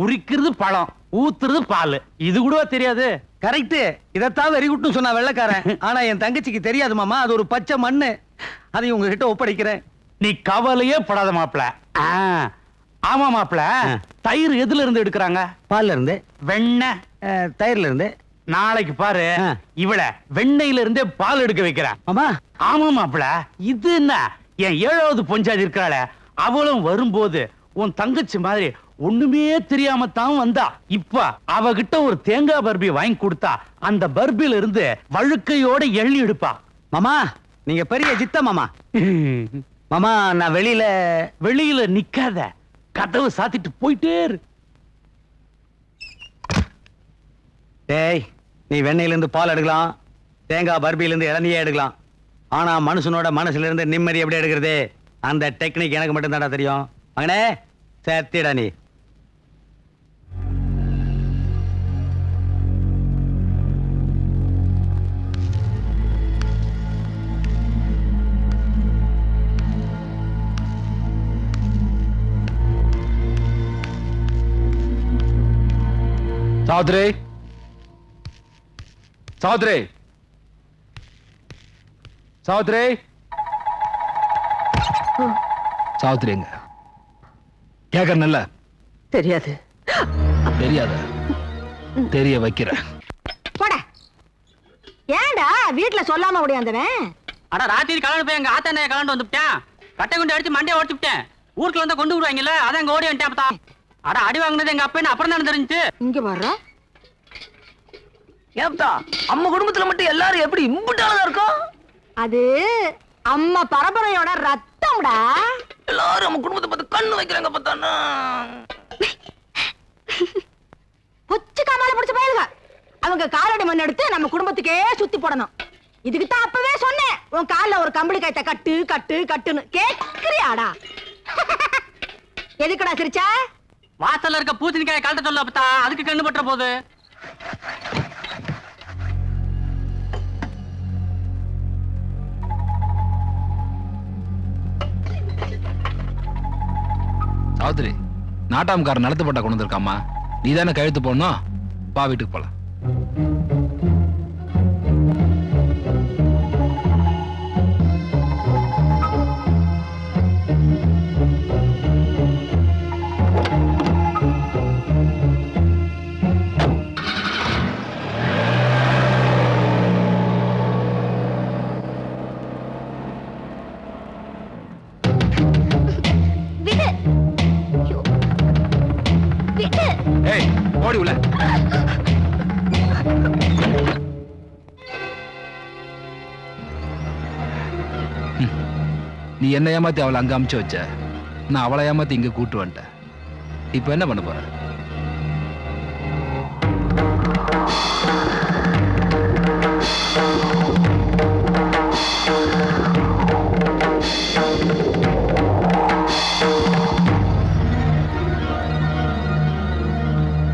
உரிக்கிறது பழம் ஊத்துறது பால் இது கூடவா தெரியாது? கரெக்ட். இதைத்தான் வெரி குட்னு சொன்னா வெள்ளைக்காரன். ஆனா என் தங்கச்சிக்கு தெரியாது மாமா, அது ஒரு பச்சை மண்ணு. அதை உங்ககிட்ட ஒப்படைக்கிறேன். நீ கவலையே படாத மாப்பிள. ஆமா மாப்பிள, தயிர் எதுல இருந்து எடுக்கிறாங்க? பால்ல இருந்து. வெண்ணெய் தயிர்ல இருந்து. நாளைக்கு பாரு இவள வெண்ணெயில இருந்தே பால் எடுக்க வைக்கிறேன். ஆமா ஆமா மாப்பிள, இது என்ன என் 7வது பொஞ்சாதி இருக்கிறாள, அவளும் வரும்போது உன் தங்கச்சி மாதிரி ஒண்ணுமே தெரியாம தான் வந்தா. இப்ப அவகிட்ட ஒரு தேங்காய் பர்பி வாங்கி கொடுத்தா அந்த பர்பில இருந்து வழுக்கையோட எள்ளி எடுப்பா. மாமா நீங்க பெரிய ஜித்த மாமா. மாமா நான் வெளியில நிக்காத, கதவு சாத்திட்டு போயிட்டே இரு. டேய் நீ வெண்ணெயில இருந்து பால் எடுக்கலாம், தேங்காய் பர்பியில இருந்து இளநியே எடுக்கலாம். ஆனா மனுஷனோட மனசுல இருந்து நிம்மதி எப்படி எடுக்கிறது, அந்த டெக்னிக் எனக்கு மட்டும் தான்டா தெரியும். மகனே சேர்த்திடா நீ. சாவுத்ரே, சாவுத்ரே, சாவுத்ரே, சாவுத்ரேங்க கேக்குறேன்ல? தெரியாது. தெரியாத? தெரிய வைக்கிறேன். போட. ஏன்டா வீட்டுல சொல்லாம ஓடியாந்தவன்? அட ராத்திரி கலந்து போய் எங்க ஆத்தானைய கலந்து வந்துட்டேன். கட்டை குண்டு அடிச்சு மண்டையை உடைச்சு விட்டேன். ஊருக்குள்ள வந்தா கொண்டு விடுவாங்கல்ல, அதான் இங்க ஓடி வந்துட்டேன். அட அடி வாங்கினது எங்க அப்பா அப்புறம் தானே தெரிஞ்சு. இங்க வர்ற ஏப்தா அம்மா குடும்பத்துல மட்டும் எல்லாரும் எப்படி இம்புட்டானதா இருக்கும்? அது அம்மா பரம்பரையோட ரத்தம்டா. எல்லாரும் நம்ம குடும்பத்தை பார்த்து கண்ணு வைக்கிறாங்க பார்த்தானா. பொச்சு காமால பிடிச்ச பயலுங்க. அவங்க காலடி மண் எடுத்து நம்ம குடும்பத்துக்கே சுத்தி போடணும். இதுக்கு தான் அப்பவே சொன்னேன், உன் கால்ல ஒரு கம்பளி கயத்தை கட்டு கட்டு கட்டுன்னு. கேக்குறியாடா? எதுக்குடா சிரிச்சா? வாசல்ல இருக்க பூசணிக்காய கழட்ட சொல்ல அப்பத்தா, அதுக்கு கண்ணு பற்ற போகுது. சாவுத்ரி, நாட்டாம்காரன் நடத்து பட்டா கொண்டு வந்திருக்காமா, நீ தானே கழுத்து போடணும். வா வீட்டுக்கு போலாம். ஏய் ஓடி உள்ள. நீ என்ன ஏமாத்தி அவளை அங்க அமுச்சு வச்ச, நான் அவளை ஏமாத்தி இங்க கூட்டு வந்துட்டேன். இப்ப என்ன பண்ண போற?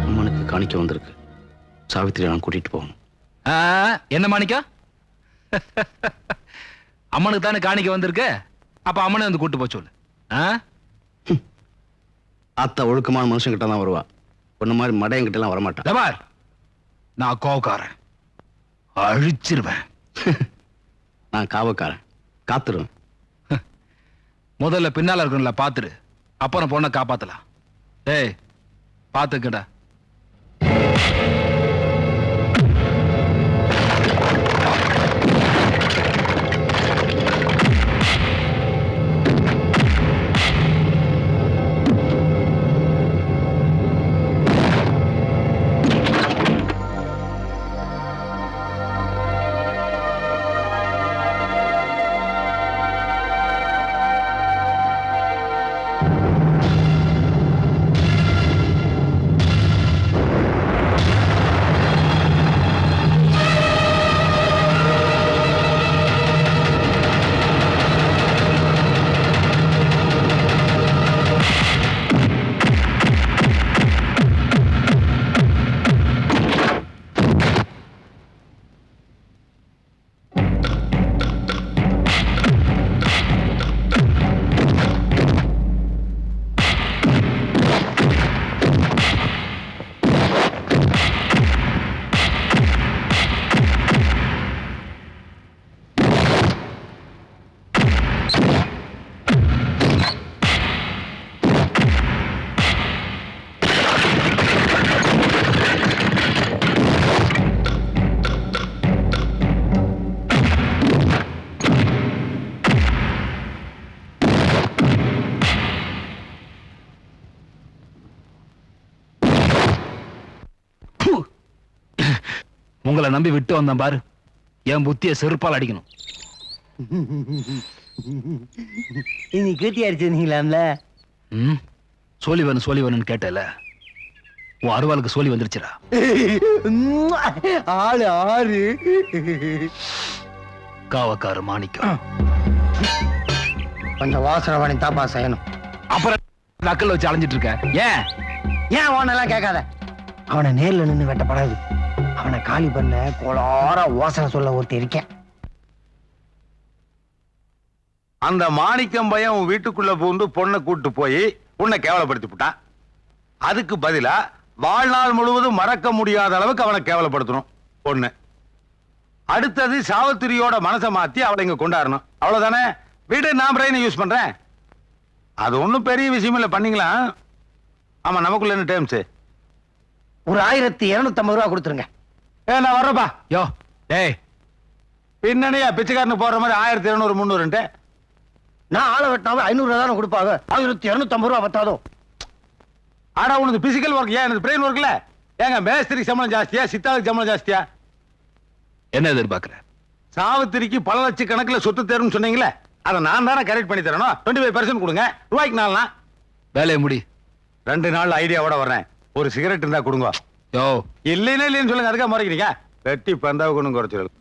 அம்மனுக்கு காணிக்க வந்திருக்கு, சாவித்திரி நான் கூட்டிட்டு போகணும். என்ன மாணிக்கா? அம்மனுக்கு தானே காணிக்க வந்திருக்கு, அப்ப அம்மனை வந்து கூட்டு போச்சு. அத்தா ஒழுக்கமான மனுஷன் கிட்ட தான் வருவா, ஒன்ன மாதிரி மடையங்கிட்ட எல்லாம் வரமாட்டான். நான் கோவக்காரன், அழிச்சிருவேன். நான் காவக்காரன், காத்துருவேன். முதல்ல பின்னால இருக்கணும்ல, பாத்துரு, அப்புறம் பொண்ணை காப்பாத்தலாம். ஏய் பாத்துக்கடா. உங்களை நம்பி விட்டு வந்தேன் பாரு, என் புத்திய செருப்பால் அடிக்கணும். நீ கேட்டி அடிச்சிருந்தீங்களாம்ல? சோழி வேணும்னு கேட்டல, உன் அருவாளுக்கு சோழி வந்துருச்சுடா. ஆளு ஆறு காவக்கார மாணிக்கம். கொஞ்சம் வாசனை பண்ணி தாப்பா செய்யணும். அப்புறம் நக்கல் வச்சு அலைஞ்சிட்டு இருக்க. ஏன் ஓனெல்லாம் கேட்காத. அவனை நேர்ல நின்று வெட்டப்படாது. அவனை காலி பண்ண கோளார வாசனை சொல்ல ஒருத்தர் இருக்கேன். அந்த மாணிக்கம் பையன் உன் வீட்டுக்குள்ள பூந்து பொண்ணை கூட்டு போய் உன்னை கேவலப்படுத்தி விட்டான். அதுக்கு பதிலா வாழ்நாள் முழுவதும் மறக்க முடியாத அளவுக்கு அவனை கேவலப்படுத்தணும் பொண்ணு. அடுத்தது சாவித்திரியோட மனசை மாத்தி அவளை இங்க கொண்டாடணும். அவ்வளவுதானே? வீடு நான் பிரெயினை யூஸ் பண்றேன். அது ஒன்றும் பெரிய விஷயம் இல்லை, பண்ணீங்களா? ஆமா, நமக்குள்ள என்ன டைம்ஸ்? ஒரு 1250 ரூபா கொடுத்துருங்க. நான் வர்றப்பா. யோ டேய், பின்னணியா பிச்சைக்காரனு போற மாதிரி 1200 300. நான் ஆளை வெட்டினாவே 500 ரூபா தானே கொடுப்பாங்க. 1250 ரூபா பத்தாதோ? ஆனா உனக்கு பிசிக்கல் ஒர்க், ஏன் எனக்கு பிரெயின் ஒர்க்ல? ஏங்க மேஸ்திரிக்கு சம்பளம் ஜாஸ்தியா, சித்தாவுக்கு சம்பளம் ஜாஸ்தியா? என்ன எதிர்பார்க்கிற? சாவித்திரிக்கு பல லட்சக்கணக்கில் சொத்து தேர்வுன்னு சொன்னீங்களே, அதை நான் தானே கரெக்ட் பண்ணி தரணும். 25% கொடுங்க. ரூபாய்க்கு 4 நாள் வேலையை முடி. 2 நாள் ஐடியாவோட வர்றேன். ஒரு சிகரெட் இருந்தா கொடுங்க. யோ இல்லைன்னா இல்லைன்னு சொல்லுங்க. அதுக்காக மறைக்கிறீங்க. வெட்டி பந்தாவை கொண்டு குறைச்சிடலாம்.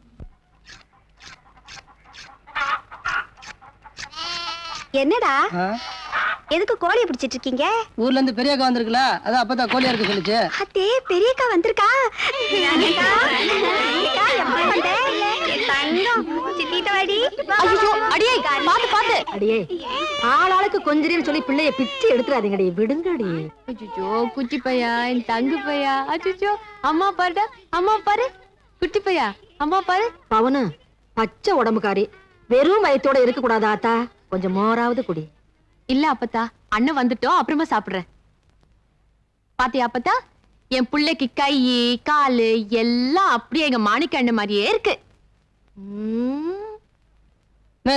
என்னடா எதுக்கு கோழியை பிடிச்சிட்டு இருக்கீங்க? ஊர்ல இருந்து பெரியக்கா வந்திருக்குல, அதான் அப்பதான் கோழியா இருக்கு சொல்லுச்சு. அத்தே பெரியக்கா வந்திருக்கா. ஆளாளுக்கு கொஞ்சம் சொல்லி பிள்ளைய பிச்சு எடுத்துறாதீங்கடி, விடுங்கடி. அச்சோ குட்டி பையா, என் தங்கு பையா. அச்சோ அம்மா பாருடா, அம்மா பாரு. குட்டி பையா, அம்மா பாரு. பவனு பச்சை உடம்புக்காரி, வெறும் வயித்தோட இருக்க கூடாது ஆத்தா. கொஞ்சம் மோராவது குடி. இல்ல அப்பத்தா, அண்ணன் வந்துட்டோம், அப்புறமா சாப்பிடுறேன். பாத்தியா அப்பத்தா, என் பிள்ளைக்கு கை காலு எல்லாம் அப்படியே எங்க மாணிக்க அண்ணன் மாதிரியே இருக்கு.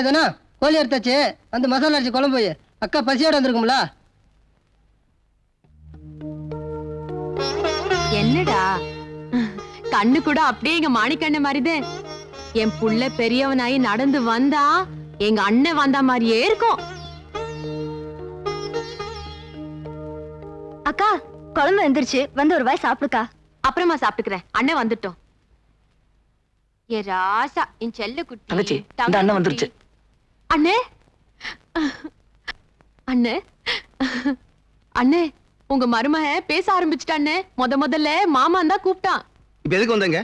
தானே கோழி எடுத்தாச்சு, அந்த மசாலா அடிச்சு குழம்பு போய் அக்கா பசியோட வந்திருக்கும்ல. என்னடா கண்ணு கூட அப்படியே எங்க மாணிக்க அண்ணன் மாதிரிதான். என் புள்ள பெரியவனாயி நடந்து வந்தா எங்க அண்ணன் வந்த மாதிரியே இருக்கும். அக்கா குழம்பு வந்துருச்சு, வந்து ஒரு வாய் சாப்பிடுக்கா. அப்புறமா சாப்பிட்டுக்கிறேன், அண்ணன் வந்துட்டோம். ஏ ராசா, என் செல்ல குட்டி. தங்கச்சி, இந்த அண்ணன் வந்துருச்சு. அண்ணே அண்ணே அண்ணே, உங்க மருமக பேச ஆரம்பிச்சுட்டாண்ணே. முதல்ல மாமான் தான் கூப்பிட்டான். இப்ப எதுக்கு வந்தங்க?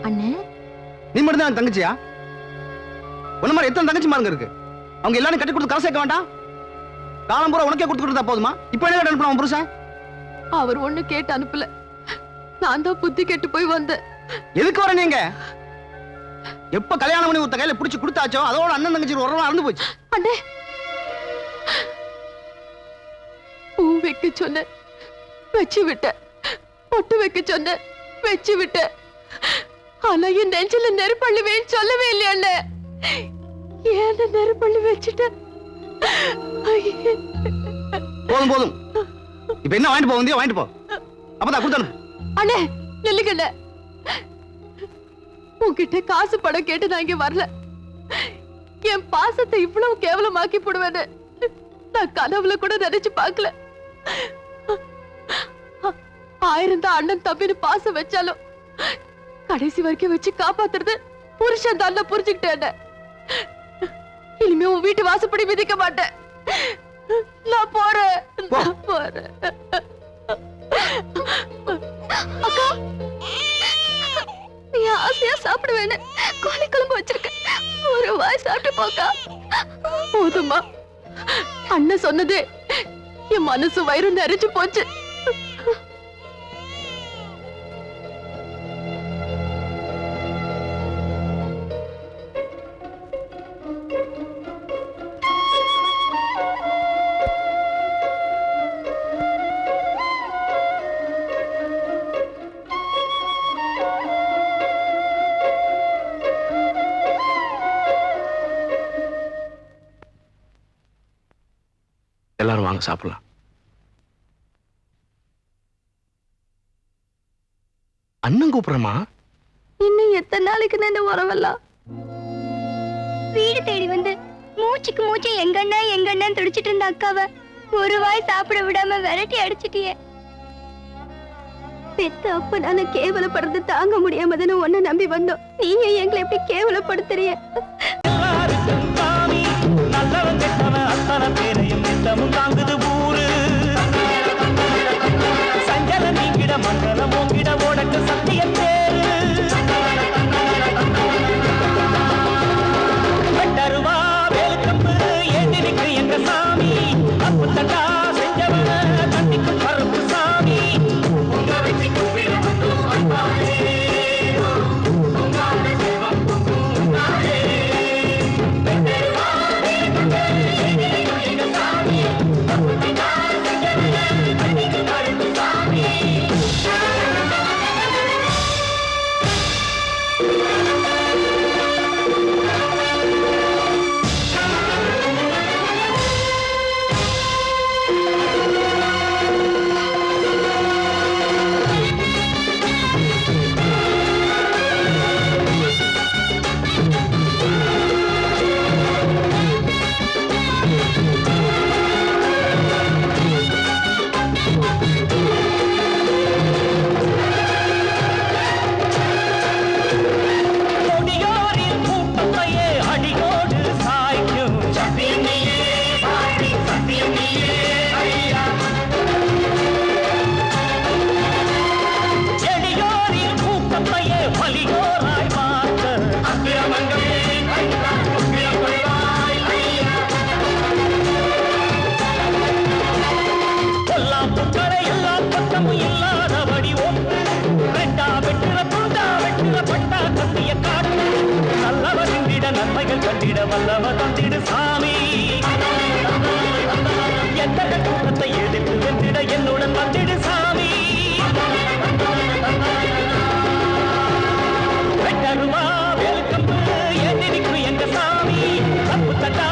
அண்ணே நீ மட்டும் தான் தங்கச்சியா? உன்ன மாதிரி எத்தனை தங்கச்சி மாருங்க இருக்கு? அவங்க எல்லாரும் கட்டி கொடுத்து காசு சேர்க்க வேண்டாம்? காலம் பூரா உனக்கே கொடுத்து கொடுத்தா போதுமா? இப்ப என்ன அனுப்பலாம் உன் புருஷன்? அவர் ஒண்ணு கேட்டு அனுப்பல, நான் தான் புத்தி கெட்டு போய் வந்தேன். எதுக்கு வர நீங்க? எப்ப கல்யாணம் பண்ணி ஒருத்த கையில பிடிச்சு கொடுத்தாச்சோ அதோட அண்ணன் தங்கச்சி உறவு அறந்து போச்சு. அண்ணே பூ வைக்க சொன்ன வச்சு விட்ட, பொட்டு வைக்க சொன்ன வச்சு விட்ட. ஆனா என் நெஞ்சில நெருப்பள்ளுவேன்னு சொல்லவே இல்லையா அண்ணே? ஏன் நெருப்பள்ளி வச்சுட்ட? போதும் போதும், இப்ப என்ன வாங்கிட்டு போக வந்தியோ வாங்கிட்டு போ. அப்பதான் கொடுத்தானு. அண்ணே நில்லுங்கண்ணே, உன்கிட்ட காசு படம் கேட்டு நான் இங்க வரல. என் பாசத்தை இவ்வளவு கேவலமாக்கி போடுவேன்னு நான் கனவுல கூட நினைச்சு பார்க்கல. 1000 தான் அண்ணன் தம்பின்னு பாசம் வச்சாலும் கடைசி வரைக்கும் வச்சு காப்பாத்துறது புருஷன் தான் புரிஞ்சுக்கிட்டேன். இனிமே உன் வீட்டு வாசப்படி மிதிக்க மாட்டேன். நான் போறேன். அக்கா, நீ ஆசையா சாப்பிடுவேன்னு கோழி குழம்பு வச்சிருக்க, ஒரு வாய் சாப்பிட்டு போக்கா. போதுமா? அண்ணன் சொன்னதே என் மனசு வயிறு நிறைஞ்சு போச்சு. எல்லாரும் வாங்க சாப்பிடலாம். அண்ணன் கூப்பிடுறமா? இன்னும் எத்தனை நாளைக்கு தான் இந்த உறவெல்லாம்? வீடு தேடி வந்து மூச்சுக்கு மூச்சு எங்கண்ணா துடிச்சிட்டு இருந்த அக்காவை ஒரு வாய் சாப்பிட விடாம விரட்டி அடிச்சிட்டியே. பெத்த அப்ப நானு கேவலப்படுறது தாங்க முடியாம தானே உன்னை நம்பி வந்தோம். நீங்க எங்களை எப்படி கேவலப்படுத்துறிய? நல்லவன் கெட்டவன் அத்தனை பேரையும் நித்தமும் தாங்குது ஊரு. சஞ்சலம் நீங்கிட மங்களம் ஓங்கிட ஓடக்கு சத்தியம் பேரு. வெட்டருவா வேலுக்கம்பு ஏந்திருக்கு எங்க சாமி. அப்பு தட்டா செஞ்சவன கண்டிக்கு கருப்பு சாமி. நன்மைகள் கண்டிட வல்லவ தந்திடு சாமி. எந்த கூட்டத்தை எதிர்த்து வென்றிட என்னுடன் வந்திடு சாமி. வெட்டருவா வேலுக்கம்பு ஏந்திரிக்கு எங்க சாமி. தப்பு தட்டா